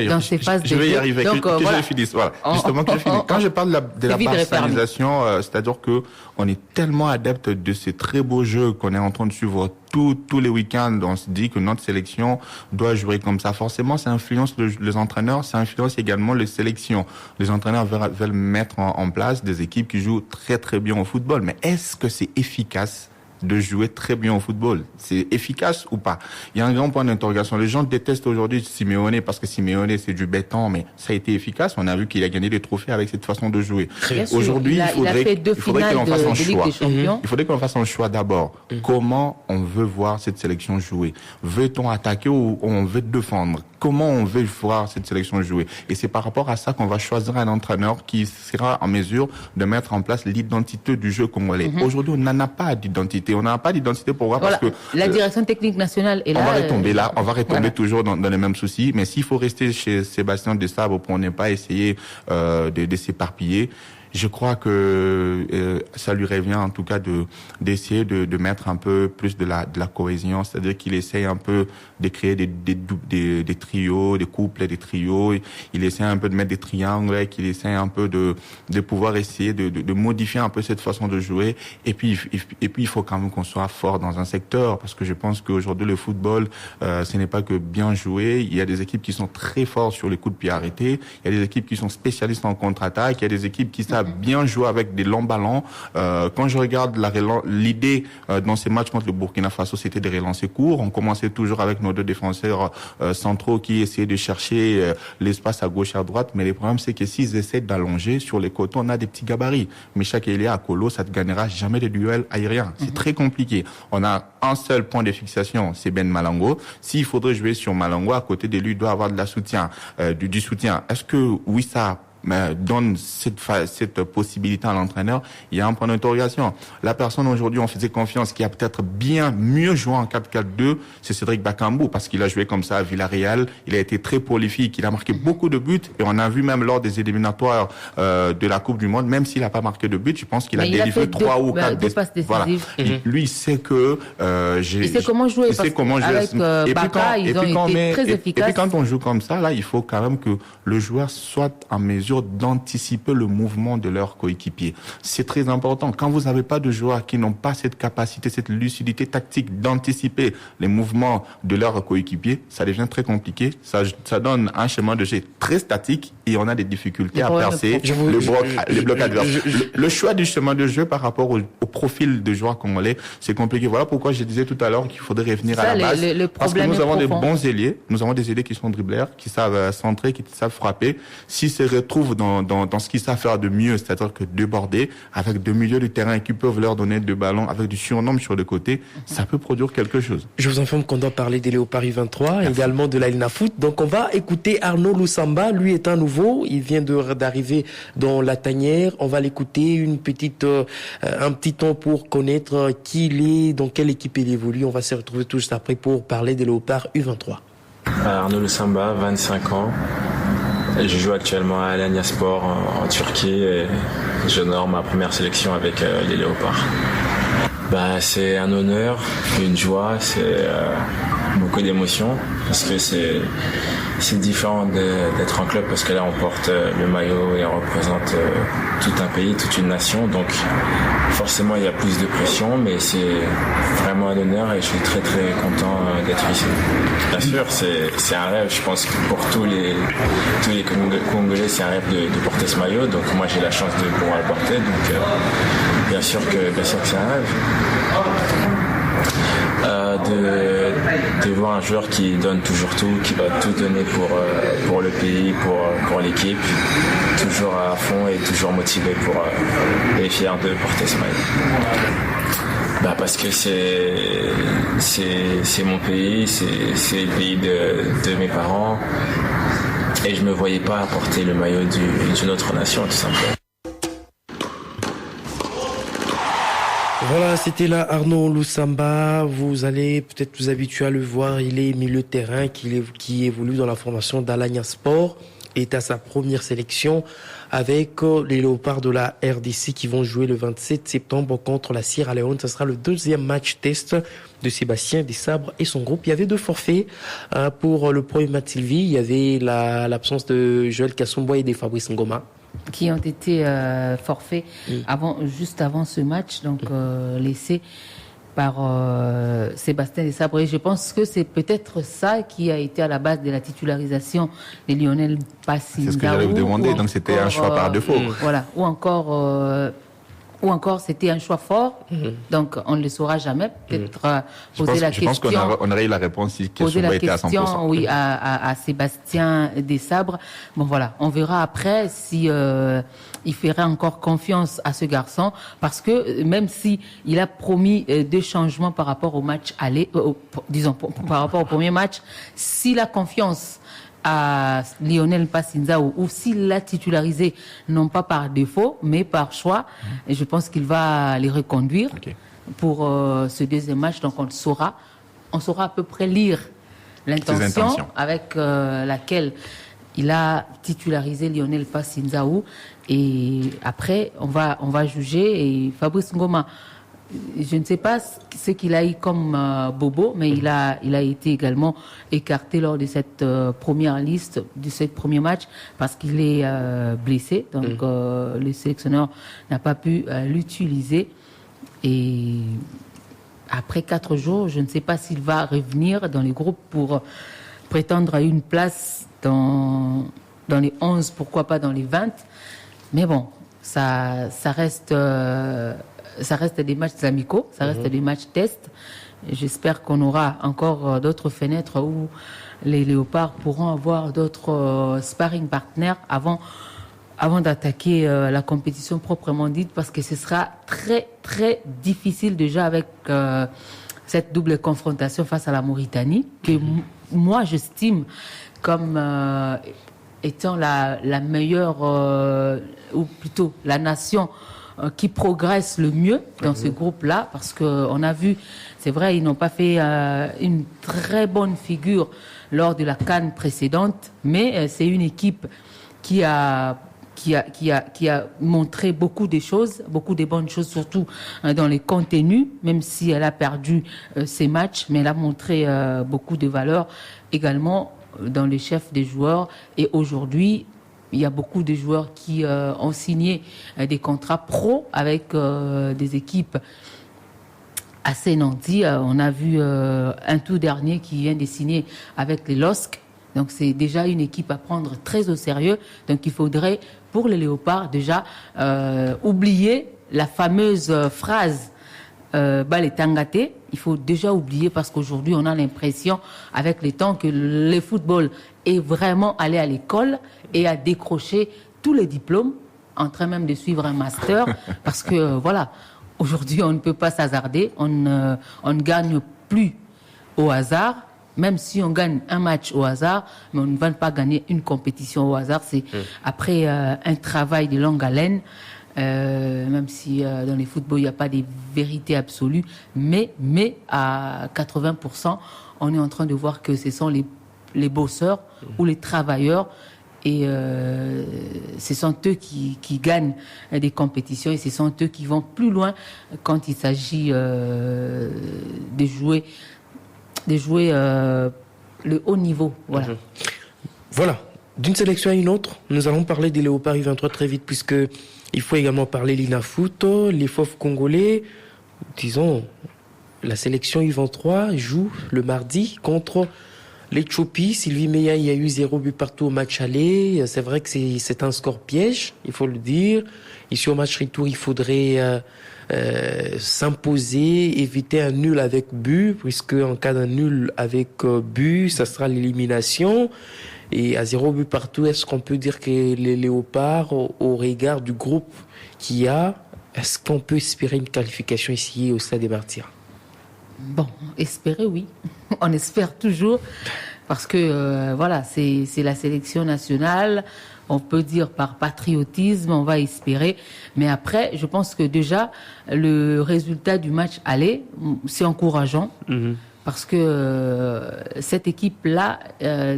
dans ces phases de jeu. Je vais y arriver. Donc, je finisse. Voilà. Justement, que je finisse. Quand je parle de la barçanisation, c'est-à-dire que on est tellement adepte de ces très beaux jeux qu'on est en train de suivre tous les week-ends. On se dit que notre sélection doit jouer comme ça. Forcément, ça influence les entraîneurs, ça influence également les sélections. Les entraîneurs veulent mettre en place des équipes qui jouent très très bien au football. Mais est-ce que c'est efficace de jouer très bien au football? C'est efficace ou pas? Il y a un grand point d'interrogation. Les gens détestent aujourd'hui Simeone parce que Simeone c'est du béton, mais ça a été efficace. On a vu qu'il a gagné des trophées avec cette façon de jouer. Aujourd'hui, il faudrait que l'on fasse un choix. Il faudrait qu'on fasse un choix d'abord. Comment on veut voir cette sélection jouer? Veut-on attaquer ou on veut défendre? Comment on veut voir cette sélection jouer? Et c'est par rapport à ça qu'on va choisir un entraîneur qui sera en mesure de mettre en place l'identité du jeu congolais. Aujourd'hui, on n'en a pas d'identité. On n'a pas d'identité pour voir parce que la direction technique nationale est là. On va retomber toujours dans les mêmes soucis. Mais s'il faut rester chez Sébastien Desabre pour ne pas essayer de s'éparpiller, je crois que ça lui revient en tout cas d'essayer de mettre un peu plus de la cohésion, c'est-à-dire qu'il essaye un peu de créer des trios, des couples, des trios. Il essaie un peu de mettre des triangles, qu'il essaie un peu de pouvoir essayer de modifier un peu cette façon de jouer. Et puis il faut quand même qu'on soit fort dans un secteur, parce que je pense qu'aujourd'hui le football, ce n'est pas que bien jouer. Il y a des équipes qui sont très fortes sur les coups de pied arrêtés. Il y a des équipes qui sont spécialistes en contre-attaque. Il y a des équipes qui savent bien jouer avec des longs ballons. Quand je regarde l'idée dans ces matchs contre le Burkina Faso, c'était de relancer court. On commençait toujours avec nos deux défenseurs centraux qui essayaient de chercher l'espace à gauche et à droite. Mais le problème, c'est que s'ils essaient d'allonger sur les côtés, on a des petits gabarits. Mais chaque ailier à Colo, ça ne gagnera jamais de duel aérien. C'est très compliqué. On a un seul point de fixation, c'est Ben Malango. S'il faudrait jouer sur Malango, à côté de lui, il doit avoir du soutien. Est-ce que Wissa donne cette possibilité à l'entraîneur? Il y a un point d'interrogation. La personne aujourd'hui, on faisait confiance, qui a peut-être bien mieux joué en 4-4-2, c'est Cédric Bakambu, parce qu'il a joué comme ça à Villarreal. Il a été très prolifique, il a marqué beaucoup de buts, et on a vu même lors des éliminatoires de la Coupe du Monde, même s'il n'a pas marqué de buts, je pense qu'il a délivré 3 ou 4 passes décisives. Voilà. Lui, il sait que il sait comment jouer. Avec Baka, ils ont été très efficaces. Et puis quand on joue comme ça, là, il faut quand même que le joueur soit en mesure d'anticiper le mouvement de leurs coéquipiers. C'est très important. Quand vous n'avez pas de joueurs qui n'ont pas cette capacité, cette lucidité tactique d'anticiper les mouvements de leurs coéquipiers, ça devient très compliqué. Ça donne un chemin de jeu très statique et on a des difficultés à percer les blocs adverses. Le choix du chemin de jeu par rapport au profil de joueurs congolais, c'est compliqué. Voilà pourquoi je disais tout à l'heure qu'il faudrait revenir à la base. Parce que nous avons des bons ailiers. Nous avons des ailiers qui sont dribbleurs, qui savent centrer, qui savent frapper. S'ils se retrouvent dans ce qu'ils savent faire de mieux, c'est-à-dire que déborder, avec deux milieux de terrain qui peuvent leur donner deux ballons, avec du surnombre sur le côté, ça peut produire quelque chose. Je vous informe qu'on doit parler des Léopards U23, également de la Lina Foot. Donc on va écouter Arnaud Lusamba, lui est un nouveau, il vient d'arriver dans la tanière. On va l'écouter, un petit temps pour connaître qui il est, dans quelle équipe il évolue. On va se retrouver tout juste après pour parler des Léopards U23. Arnaud Lusamba, 25 ans. Je joue actuellement à Alanyaspor en Turquie et j'honore ma première sélection avec les Léopards. C'est un honneur, une joie, c'est beaucoup d'émotions parce que c'est différent d'être en club parce que là on porte le maillot et on représente tout un pays, toute une nation, donc forcément il y a plus de pression, mais c'est vraiment un honneur et je suis très très content d'être ici. Bien sûr, c'est un rêve, je pense que pour tous les Congolais c'est un rêve de porter ce maillot, donc moi j'ai la chance de pouvoir le porter, donc bien sûr que c'est un rêve. De voir un joueur qui donne toujours tout, qui va tout donner pour le pays, pour l'équipe, toujours à fond et toujours motivé et fier de porter ce maillot. Parce que c'est mon pays, c'est le pays de mes parents et je me voyais pas porter le maillot d'une autre nation tout simplement. Voilà, c'était là Arnaud Lusamba. Vous allez peut-être vous habituer à le voir. Il est milieu de terrain qui évolue dans la formation d'Alanya Sport et est à sa première sélection avec les Léopards de la RDC qui vont jouer le 27 septembre contre la Sierra Leone. Ce sera le deuxième match test de Sébastien Desabre et son groupe. Il y avait 2 forfaits pour le premier match Sylvie. Il y avait l'absence de Joël Kassomboy et de Fabrice Ngoma, qui ont été forfaits juste avant ce match, donc laissés par Sébastien Desabre. Je pense que c'est peut-être ça qui a été à la base de la titularisation de Lionel Passindaou. C'est ce que j'allais vous demander, donc c'était un choix par défaut. Voilà, ou encore c'était un choix fort, donc on ne le saura jamais. Peut-être poser la question. Je pense qu'on aurait eu la réponse si poser la était à 100%. question, oui, à Sébastien Desabre. Bon voilà, on verra après si il ferait encore confiance à ce garçon, parce que même si il a promis 2 changements par rapport au match aller, par rapport au premier match, s'il a confiance à Lionel Passindaou ou s'il l'a titularisé, non pas par défaut, mais par choix, et je pense qu'il va les reconduire pour ce deuxième match. Donc on saura à peu près lire l'intention avec laquelle il a titularisé Lionel Passindaou, et après on va juger. Et Fabrice Ngoma, je ne sais pas ce qu'il a eu comme bobo, mais il a été également écarté lors de cette première liste, de ce premier match, parce qu'il est blessé. Donc le sélectionneur n'a pas pu l'utiliser. Et après 4 jours, je ne sais pas s'il va revenir dans les groupes pour prétendre à une place dans les 11, pourquoi pas dans les 20. Mais bon, ça reste des matchs amicaux, ça reste des matchs tests. J'espère qu'on aura encore d'autres fenêtres où les Léopards pourront avoir d'autres sparring partners avant d'attaquer la compétition proprement dite, parce que ce sera très très difficile déjà avec cette double confrontation face à la Mauritanie, que moi j'estime comme étant la meilleure, ou plutôt la nation qui progresse le mieux dans ce groupe-là, parce qu'on a vu, c'est vrai, ils n'ont pas fait une très bonne figure lors de la CAN précédente, mais c'est une équipe qui a montré beaucoup de choses, beaucoup de bonnes choses, surtout dans les contenus, même si elle a perdu ses matchs, mais elle a montré beaucoup de valeurs également dans les chefs des joueurs. Et aujourd'hui, il y a beaucoup de joueurs qui ont signé des contrats pro avec des équipes assez nanties. On a vu un tout dernier qui vient de signer avec les LOSC. Donc c'est déjà une équipe à prendre très au sérieux. Donc il faudrait, pour les Léopards, déjà oublier la fameuse phrase Balé Tangaté. Il faut déjà oublier, parce qu'aujourd'hui on a l'impression avec le temps que le football est vraiment allé à l'école et a décroché tous les diplômes, en train même de suivre un master, parce que voilà, aujourd'hui on ne peut pas s'hasarder, on ne gagne plus au hasard. Même si on gagne un match au hasard, mais on ne va pas gagner une compétition au hasard. C'est après un travail de longue haleine, même si dans les footballs, il n'y a pas de vérité absolue. Mais à 80%, on est en train de voir que ce sont les bosseurs ou les travailleurs. Et ce sont eux qui gagnent des compétitions et ce sont eux qui vont plus loin quand il s'agit de jouer le haut niveau. Voilà. Voilà. D'une sélection à une autre, nous allons parler des Léopards U23 très vite, puisque il faut également parler l'INAFoot, les FOF congolais. Disons, la sélection U23 joue le mardi contre l'Éthiopie. Sylvie Meya, il y a eu 0 but partout au match aller. C'est vrai que c'est un score piège, il faut le dire. Ici au match retour, il faudrait s'imposer, éviter un nul avec but, puisque en cas d'un nul avec but, ça sera l'élimination. Et à 0 but partout, est-ce qu'on peut dire que les Léopards, au regard du groupe qu'il y a, est-ce qu'on peut espérer une qualification ici au Stade des Martyrs? Bon, espérer, oui. On espère toujours, parce que voilà, c'est la sélection nationale. On peut dire par patriotisme, on va espérer. Mais après, je pense que déjà, le résultat du match aller, c'est encourageant. Parce que cette équipe-là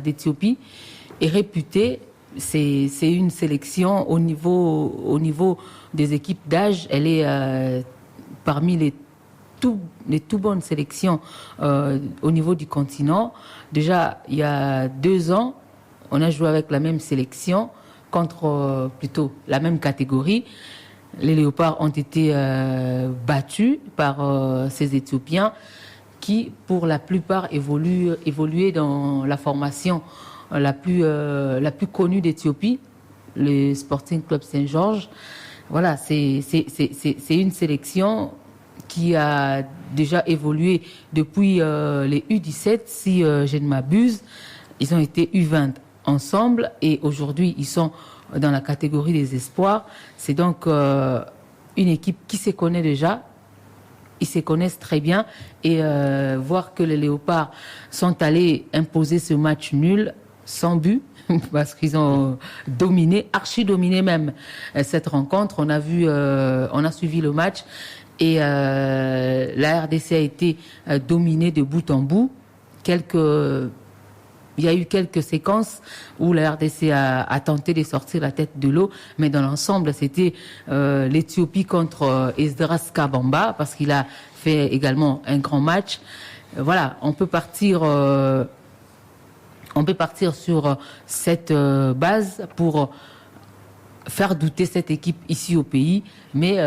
d'Éthiopie est réputée, c'est une sélection au niveau des équipes d'âge, elle est parmi les tout bonnes sélections au niveau du continent. Déjà, il y a 2 ans, on a joué avec la même sélection contre plutôt la même catégorie. Les Léopards ont été battus par ces Éthiopiens qui, pour la plupart, évoluaient dans la formation la plus connue d'Éthiopie, le Sporting Club Saint-Georges. Voilà, c'est une sélection qui a déjà évolué depuis les U17, si je ne m'abuse. Ils ont été U20 ensemble et aujourd'hui, ils sont dans la catégorie des espoirs. C'est donc une équipe qui se connaît déjà. Ils se connaissent très bien et voir que les Léopards sont allés imposer ce match nul sans but parce qu'ils ont archi-dominé même cette rencontre. On a suivi le match et la RDC a été dominée de bout en bout. Il y a eu quelques séquences où la RDC a tenté de sortir la tête de l'eau, mais dans l'ensemble, c'était l'Éthiopie contre Esdras Kabamba, parce qu'il a fait également un grand match. Voilà, on peut partir sur cette base pour faire douter cette équipe ici au pays, mais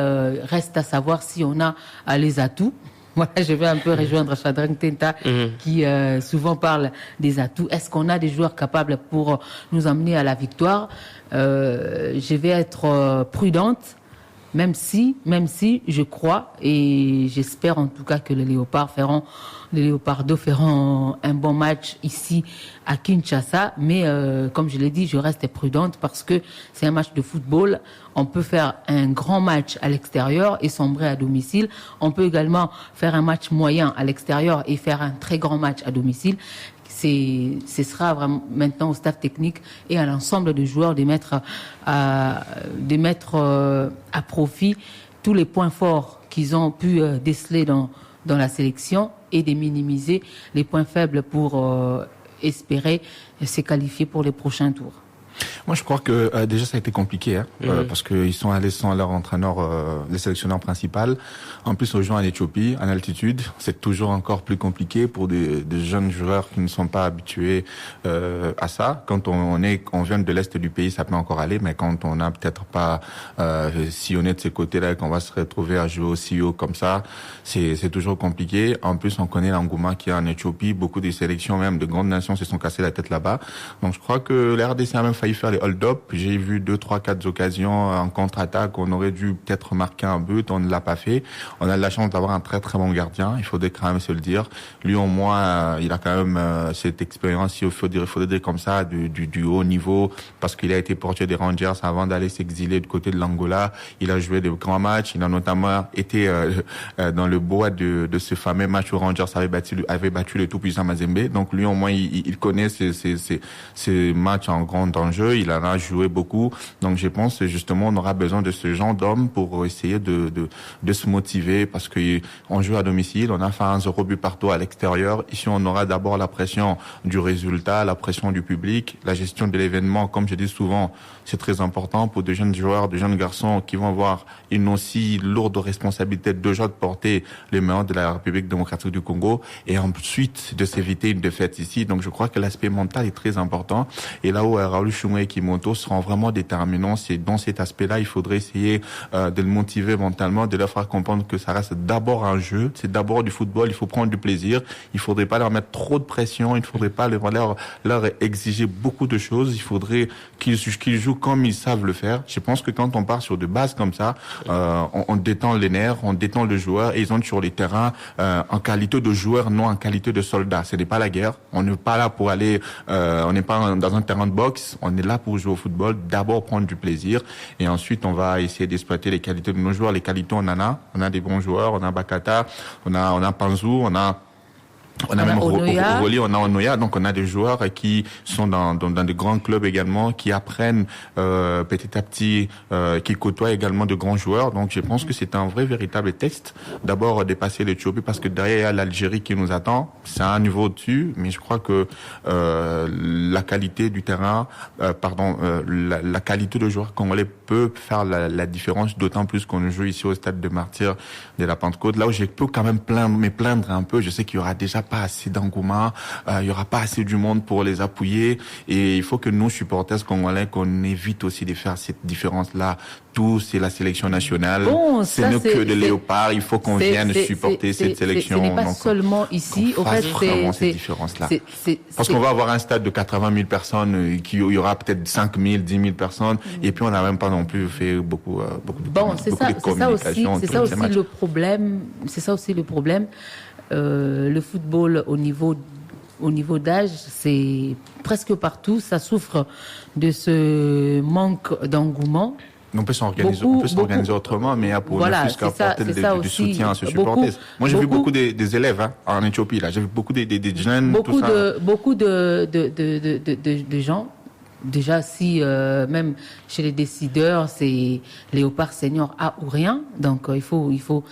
reste à savoir si on a les atouts. Voilà, je vais un peu rejoindre Shadrack Tenta qui souvent parle des atouts. Est-ce qu'on a des joueurs capables pour nous amener à la victoire? Je vais être prudente, même si je crois et j'espère en tout cas que les Léopards feront un bon match ici à Kinshasa. Mais comme je l'ai dit, je reste prudente parce que c'est un match de football. On peut faire un grand match à l'extérieur et sombrer à domicile. On peut également faire un match moyen à l'extérieur et faire un très grand match à domicile. Ce sera vraiment maintenant au staff technique et à l'ensemble des joueurs de mettre à profit tous les points forts qu'ils ont pu déceler dans la sélection et de minimiser les points faibles pour espérer se qualifier pour les prochains tours. Moi, je crois que déjà ça a été compliqué, parce qu'ils sont allés sans leur entraîneur, le sélectionneur principal. En plus, on joue en Éthiopie, en altitude, c'est toujours encore plus compliqué pour des jeunes joueurs qui ne sont pas habitués à ça. Quand on vient de l'est du pays, ça peut encore aller, mais quand on n'a peut-être pas sillonné de ces côtés-là, et qu'on va se retrouver à jouer aussi haut comme ça, c'est toujours compliqué. En plus, on connaît l'engouement qu'il y a en Éthiopie. Beaucoup des sélections, même de grandes nations, se sont cassées la tête là-bas. Donc, je crois que la RDC a même failli faire les hold-up. J'ai vu 2, 3, 4 occasions en contre-attaque. On aurait dû peut-être marquer un but. On ne l'a pas fait. On a de la chance d'avoir un très très bon gardien. Il faudrait quand même se le dire. Lui, au moins, il a quand même cette expérience, il faudrait dire comme ça, du haut niveau, parce qu'il a été portier des Rangers avant d'aller s'exiler du côté de l'Angola. Il a joué de grands matchs. Il a notamment été dans le bois de ce fameux match où Rangers avait battu le tout-puissant Mazembe. Donc lui, au moins, il connaît ces matchs en grand enjeu. il en a joué beaucoup. Donc je pense que justement on aura besoin de ce genre d'hommes pour essayer de se motiver, parce que on joue à domicile, on a fait un 0 but partout à l'extérieur. Ici on aura d'abord la pression du résultat, la pression du public, la gestion de l'événement. Comme je dis souvent, c'est très important pour de jeunes joueurs, de jeunes garçons qui vont avoir une aussi lourde responsabilité déjà de porter les maillots de la République démocratique du Congo, et ensuite de s'éviter une défaite ici. Donc je crois que l'aspect mental est très important, et là où Raoul Choumoé et Kimoto seront vraiment déterminants, c'est dans cet aspect-là, il faudrait essayer de le motiver mentalement, de leur faire comprendre que ça reste d'abord un jeu, c'est d'abord du football, il faut prendre du plaisir, il faudrait pas leur mettre trop de pression, il ne faudrait pas leur exiger beaucoup de choses, il faudrait qu'ils jouent comme ils savent le faire. Je pense que quand on part sur de bases comme ça, on détend les nerfs, on détend le joueur, et ils entrent sur les terrains en qualité de joueur, non en qualité de soldat. Ce n'est pas la guerre, on n'est pas là pour aller, on n'est pas dans un terrain de boxe, on est là pour jouer au football, d'abord prendre du plaisir, et ensuite on va essayer d'exploiter les qualités de nos joueurs. Les qualités on a des bons joueurs, on a Bakata, on a Panzou, on a même Roli, on a Onoya, donc on a des joueurs qui sont dans de grands clubs également, qui apprennent petit à petit, qui côtoient également de grands joueurs. Donc je pense que c'est un vrai véritable test. D'abord dépasser l'Éthiopie, parce que derrière il y a l'Algérie qui nous attend. C'est un niveau au-dessus, mais je crois que la qualité du terrain, la qualité de joueur congolais peut faire la différence, d'autant plus qu'on joue ici au stade de Martyrs de la Pentecôte, là où je peux quand même me plaindre un peu. Je sais qu'il y aura déjà pas assez d'engouement, il y aura pas assez du monde pour les appuyer, et il faut que nous, supporters congolais, qu'on évite aussi de faire cette différence-là. Tout, c'est la sélection nationale. Bon, ce n'est que des léopards. Il faut qu'on vienne supporter cette sélection. Ce n'est pas seulement ici. Au fait, vraiment cette différence-là. Parce qu'on va avoir un stade de 80 000 personnes, il y aura peut-être 5 000, 10 000 personnes, et puis on n'a même pas non plus fait beaucoup de communication. C'est ça aussi le problème. C'est ça aussi le problème. Le football au niveau d'âge, c'est presque partout, ça souffre de ce manque d'engouement. On peut s'organiser autrement, mais pour ne plus qu'apporter du soutien à ce supporter. Moi, j'ai vu beaucoup des élèves en Éthiopie. Là, j'ai vu beaucoup des jeunes. Beaucoup de gens. Déjà, si même chez les décideurs, c'est Léopard Senior A ou rien. Donc, il faut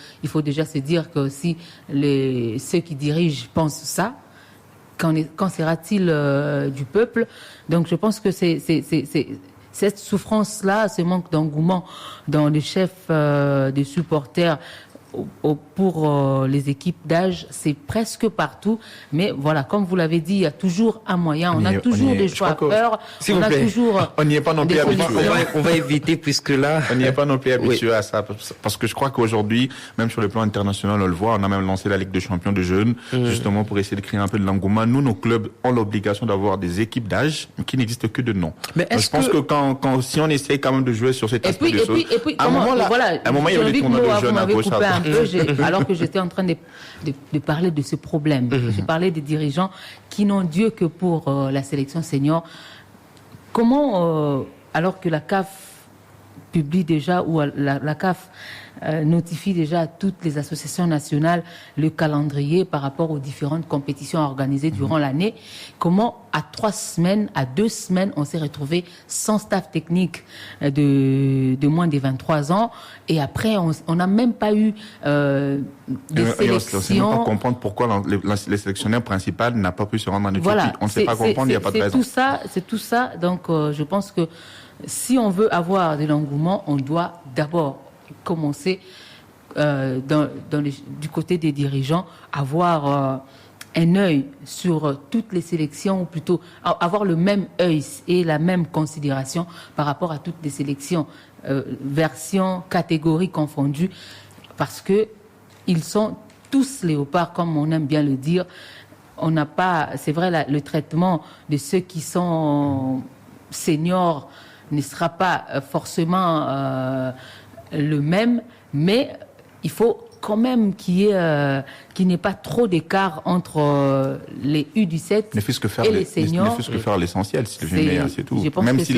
déjà se dire que si ceux qui dirigent pensent ça, quand sera-t-il du peuple? Donc, je pense que c'est cette souffrance-là, ce manque d'engouement dans les chefs des supporters pour les équipes d'âge, c'est presque partout. Mais voilà, comme vous l'avez dit, il y a toujours un moyen. On a toujours des choix à faire. On n'y est pas non plus habitué. On va éviter, puisque là... On n'y est pas non plus habitué à ça. Parce que je crois qu'aujourd'hui, même sur le plan international, on le voit, on a même lancé la Ligue des champions de jeunes, justement pour essayer de créer un peu de l'engouement. Nous, nos clubs ont l'obligation d'avoir des équipes d'âge qui n'existent que de nom. Mais je pense que si on essaye quand même de jouer sur cet aspect de choses, à un moment, il y avait des tournois de jeunes à gauche, à alors que j'étais en train de parler de ce problème. J'ai parlé des dirigeants qui n'ont Dieu que pour la sélection senior. Comment, alors que la CAF publie déjà, ou la CAF notifie déjà à toutes les associations nationales le calendrier par rapport aux différentes compétitions organisées durant l'année, comment à 3 semaines, à 2 semaines, on s'est retrouvé sans staff technique de moins de 23 ans, et après on n'a même pas eu de sélection. On ne sait même pas comprendre pourquoi les sélectionneurs principaux n'a pas pu se rendre en Éthiopie. Voilà, on ne sait pas comprendre, il n'y a pas de raison. C'est tout ça. Donc je pense que si on veut avoir de l'engouement, on doit d'abord commencer du côté des dirigeants, avoir un œil sur toutes les sélections, ou plutôt avoir le même œil et la même considération par rapport à toutes les sélections, versions, catégories confondues, parce que ils sont tous léopards, comme on aime bien le dire. On n'a pas, c'est vrai, le traitement de ceux qui sont seniors ne sera pas forcément le même, mais il faut quand même qu'il n'y ait pas trop d'écart entre les U17 et les seniors. Ne fût-ce que faire l'essentiel, c'est tout. Même si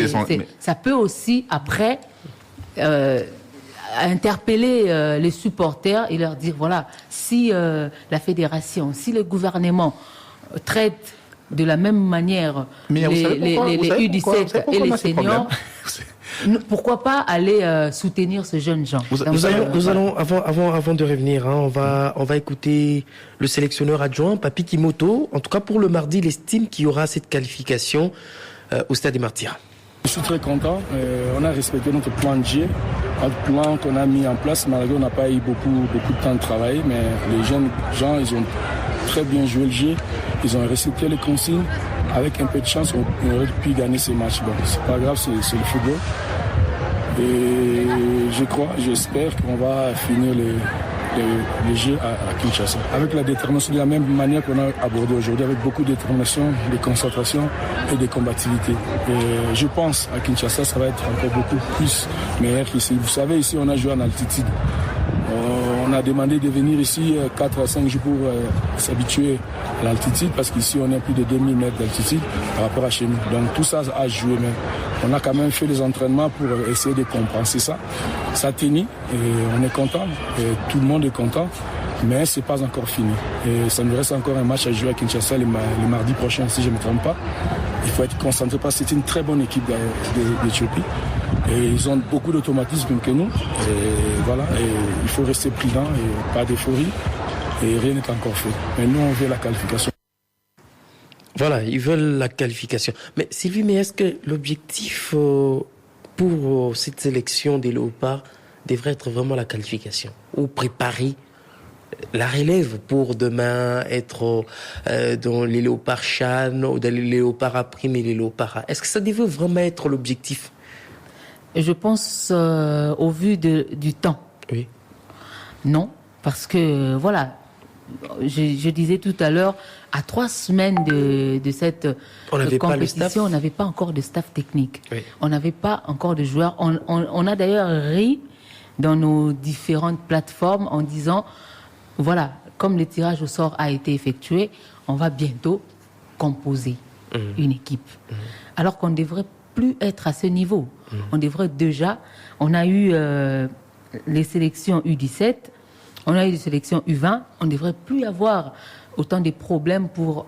ça peut aussi, après, interpeller les supporters et leur dire, voilà, si la fédération, si le gouvernement traite de la même manière Mais les U17 et les seniors, pourquoi pas aller soutenir ce jeune gens? Nous allons avant de revenir, on va écouter le sélectionneur adjoint, Papi Kimoto. En tout cas, pour le mardi, il estime qu'il y aura cette qualification au Stade des Martyrs. Je suis très content. On a respecté notre plan de jeu, notre plan qu'on a mis en place. Malgré on n'a pas eu beaucoup de temps de travail, mais les jeunes gens, ils ont très bien joué le jeu. Ils ont respecté les consignes. Avec un peu de chance, on aurait pu gagner ces matchs. Bon, c'est pas grave, c'est le football. Et j'espère qu'on va finir les jeux à Kinshasa. Avec la détermination, de la même manière qu'on a abordé aujourd'hui, avec beaucoup de détermination, de concentration et de combativité. Et je pense à Kinshasa, ça va être encore beaucoup plus meilleur qu'ici. Vous savez, ici, on a joué en altitude. On a demandé de venir ici 4 à 5 jours pour s'habituer à l'altitude, parce qu'ici, on est à plus de 2000 mètres d'altitude par rapport à chez nous. Donc tout ça a joué même. On a quand même fait des entraînements pour essayer de compenser ça. Ça a tenu et on est content. Et tout le monde est content. Mais c'est pas encore fini. Et ça nous reste encore un match à jouer à Kinshasa le mardi prochain, si je ne me trompe pas. Il faut être concentré parce que c'est une très bonne équipe d'Éthiopie. Et ils ont beaucoup d'automatisme que nous. Et voilà, et il faut rester prudent et pas d'euphorie. Et rien n'est encore fait. Mais nous, on veut la qualification. Voilà, ils veulent la qualification. Mais Sylvie, est-ce que l'objectif pour cette sélection des Léopards devrait être vraiment la qualification ou préparer la relève pour demain être dans les Léopards Chan ou dans les Léopards A' et les Léopards A? Est-ce que ça devrait vraiment être l'objectif? Je pense au vu du temps. Oui. Non, parce que voilà, je disais tout à l'heure, à 3 semaines de cette compétition, on n'avait pas encore de staff technique. Oui. On n'avait pas encore de joueurs. On a d'ailleurs ri dans nos différentes plateformes en disant, voilà, comme le tirage au sort a été effectué, on va bientôt composer une équipe. Alors qu'on ne devrait plus être à ce niveau. On devrait déjà... On a eu les sélections U17, on a eu les sélections U20, on ne devrait plus avoir autant de problèmes pour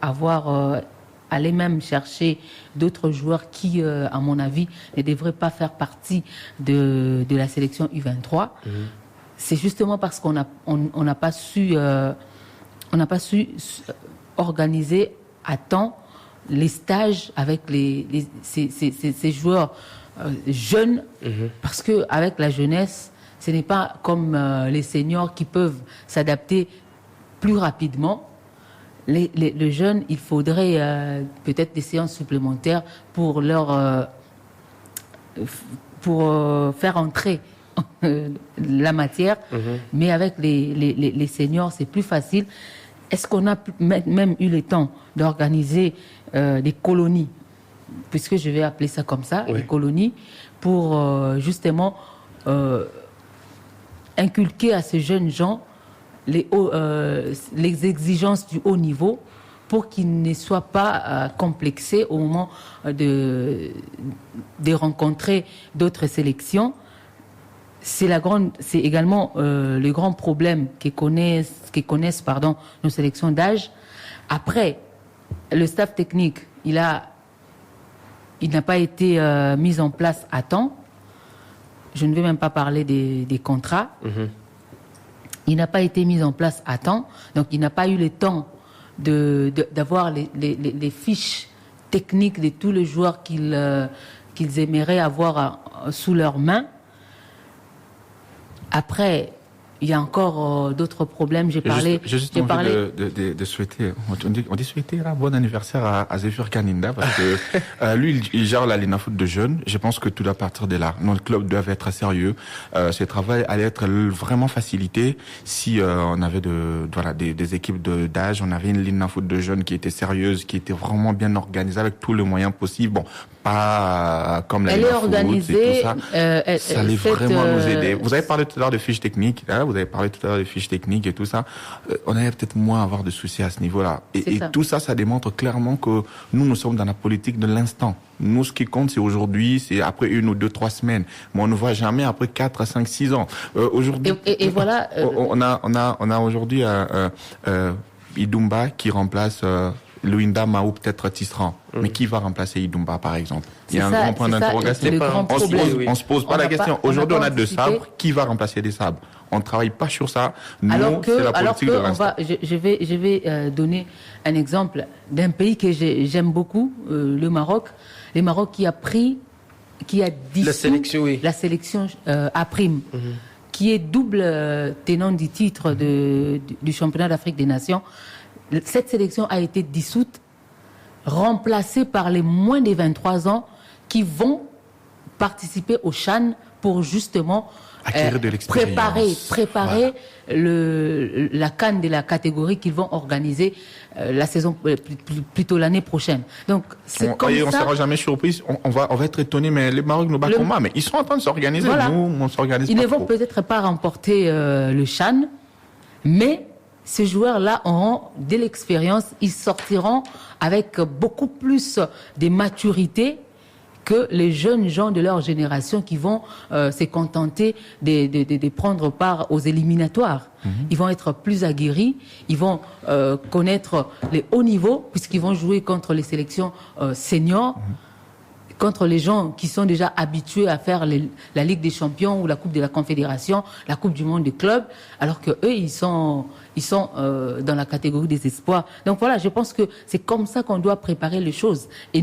aller même chercher d'autres joueurs qui, à mon avis, ne devraient pas faire partie de la sélection U23. C'est justement parce qu'on n'a pas su organiser à temps les stages avec ces joueurs jeunes, parce que avec la jeunesse, ce n'est pas comme les seniors qui peuvent s'adapter plus rapidement. Les jeunes, il faudrait peut-être des séances supplémentaires pour faire entrer la matière, mais avec les seniors, c'est plus facile. Est-ce qu'on a même eu le temps d'organiser des colonies, puisque je vais appeler ça comme ça, des colonies, pour justement inculquer à ces jeunes gens les exigences du haut niveau, pour qu'ils ne soient pas complexés au moment de rencontrer d'autres sélections. C'est également le grand problème que connaissent nos sélections d'âge. Après, le staff technique, il n'a pas été mis en place à temps. Je ne vais même pas parler des contrats. Il n'a pas été mis en place à temps, donc il n'a pas eu le temps d'avoir les fiches techniques de tous les joueurs qu'ils aimeraient avoir sous leurs mains. Après, il y a encore d'autres problèmes. J'ai parlé de souhaiter. On dit souhaiter un bon anniversaire à Zéphir Kaninda, parce que lui, il gère la Lina Foot de jeunes. Je pense que tout doit partir de là. Notre club doit être sérieux. Ce travail allait être vraiment facilité si on avait des équipes d'âge. On avait une Lina Foot de jeunes qui était sérieuse, qui était vraiment bien organisée avec tous les moyens possibles. Bon, pas comme la Lina Foot et tout ça. Ça allait vraiment nous aider. Vous avez parlé tout à l'heure de fiches techniques. Vous avez parlé tout à l'heure des fiches techniques et tout ça. On allait peut-être moins avoir de soucis à ce niveau-là. Et tout ça, ça démontre clairement que nous sommes dans la politique de l'instant. Nous, ce qui compte, c'est aujourd'hui, c'est après 1 ou 2, 3 semaines. Mais on ne voit jamais après 4, 5, 6 ans. Aujourd'hui, et voilà. On a aujourd'hui Idumba qui remplace Luindama ou peut-être Tistran. Mais qui va remplacer Idumba, par exemple? Il y a un ça, grand point d'interrogation. On se pose pas la question. Aujourd'hui, on a deux sabres. Qui va remplacer des sabres? On ne travaille pas sur ça. Nous, c'est la politique de l'instant. Je vais donner un exemple d'un pays que j'aime beaucoup, le Maroc. Le Maroc qui a dissous la sélection A prime, qui est double tenant du titre du championnat d'Afrique des Nations. Cette sélection a été dissoute, remplacée par les moins de 23 ans qui vont participer au CHAN pour justement préparer la CAN de la catégorie qu'ils vont organiser la saison plutôt l'année prochaine. Donc c'est comme ça. On sera jamais surpris. On va être étonné, mais les Maroc nous battent combat. Mais ils sont en train de s'organiser. Voilà. Nous, on s'organise. Ils ne vont peut-être pas remporter le CHAN, mais ces joueurs-là auront de l'expérience. Ils sortiront avec beaucoup plus de maturité que les jeunes gens de leur génération qui vont se contenter de prendre part aux éliminatoires. Ils vont être plus aguerris, ils vont connaître les hauts niveaux puisqu'ils vont jouer contre les sélections seniors, contre les gens qui sont déjà habitués à faire la Ligue des Champions ou la Coupe de la Confédération, la Coupe du Monde des clubs, alors que eux ils sont dans la catégorie des espoirs. Donc voilà, je pense que c'est comme ça qu'on doit préparer les choses. Et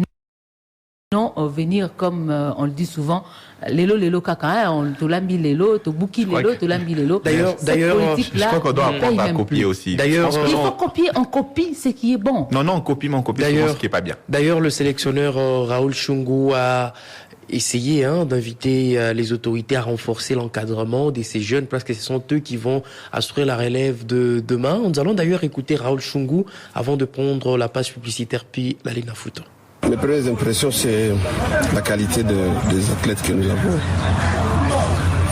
non venir comme on le dit souvent, lelo kaka, on te lambi lelo, te bouki lelo, te lambi lelo. D'ailleurs, je crois qu'on doit apprendre à copier aussi. D'ailleurs, il faut copier, on copie ce qui est bon. Non, on copie, mais on copie ce qui est pas bien. D'ailleurs, le sélectionneur Raoul Shungu a essayé d'inviter les autorités à renforcer l'encadrement de ces jeunes parce que ce sont eux qui vont assurer la relève de demain. Nous allons d'ailleurs écouter Raoul Shungu avant de prendre la page publicitaire puis la Ligue Foot. Mes premières impressions, c'est la qualité des athlètes que nous avons.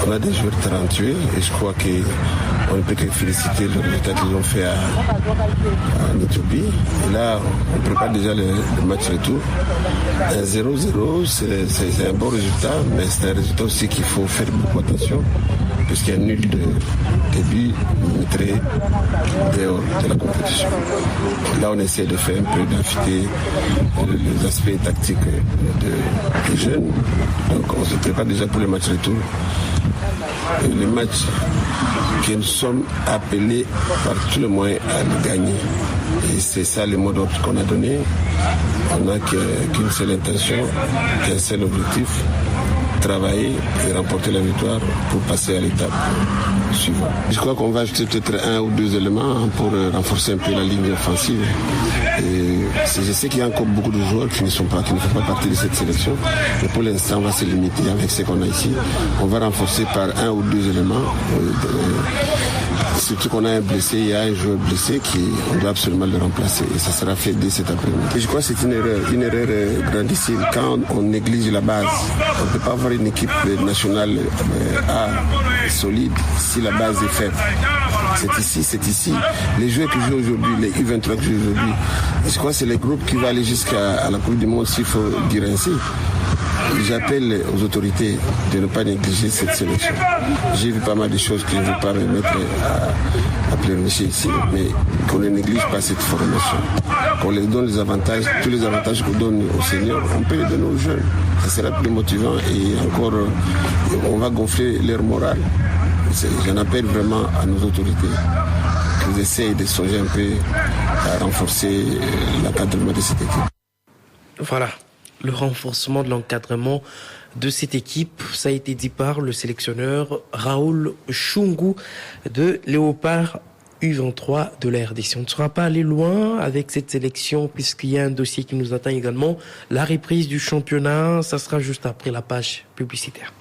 On a des joueurs talentueux et je crois qu'on ne peut que féliciter le résultat qu'ils ont fait en Éthiopie. Et là, on prépare déjà le match retour. Un 0-0, c'est un bon résultat, mais c'est un résultat aussi qu'il faut faire beaucoup attention, puisqu'il y a nul de début, mettrait dehors de la compétition. Là, on essaie de faire un peu d'affûter les aspects tactiques des jeunes. Donc, on se prépare déjà pour le match retour. Les matchs que nous sommes appelés par tous les moyens à le gagner. Et c'est ça le mot d'ordre qu'on a donné. On n'a qu'une seule intention, qu'un seul objectif, travailler et remporter la victoire pour passer à l'étape suivante. Je crois qu'on va ajouter peut-être un ou deux éléments pour renforcer un peu la ligne offensive. Et je sais qu'il y a encore beaucoup de joueurs qui ne font pas partie de cette sélection. Mais pour l'instant, on va se limiter avec ce qu'on a ici. On va renforcer par un ou deux éléments. Surtout qu'on a un blessé, il y a un joueur blessé on doit absolument le remplacer. Et ça sera fait dès cet après-midi. Et je crois que c'est une erreur grandissime. Quand on néglige la base, on ne peut pas avoir une équipe nationale solide si la base est faible. C'est ici. Les joueurs qui jouent aujourd'hui, les U23 qui jouent aujourd'hui, je crois que c'est les groupes qui vont aller jusqu'à la Coupe du Monde s'il faut dire ainsi. J'appelle aux autorités de ne pas négliger cette sélection. J'ai vu pas mal de choses que je ne veux pas me mettre à pleurnicher ici, mais qu'on ne néglige pas cette formation. Qu'on les donne les avantages, tous les avantages qu'on donne aux seniors, on peut les donner aux jeunes. Ça sera plus motivant et encore, on va gonfler leur morale. J'en appelle vraiment à nos autorités qu'ils essayent de songer un peu à renforcer l'encadrement de cette équipe. Voilà. Le renforcement de l'encadrement de cette équipe, ça a été dit par le sélectionneur Raoul Shungu de Léopard U23 de la RDC. On ne sera pas allé loin avec cette sélection puisqu'il y a un dossier qui nous attend également, la reprise du championnat. Ça sera juste après la page publicitaire.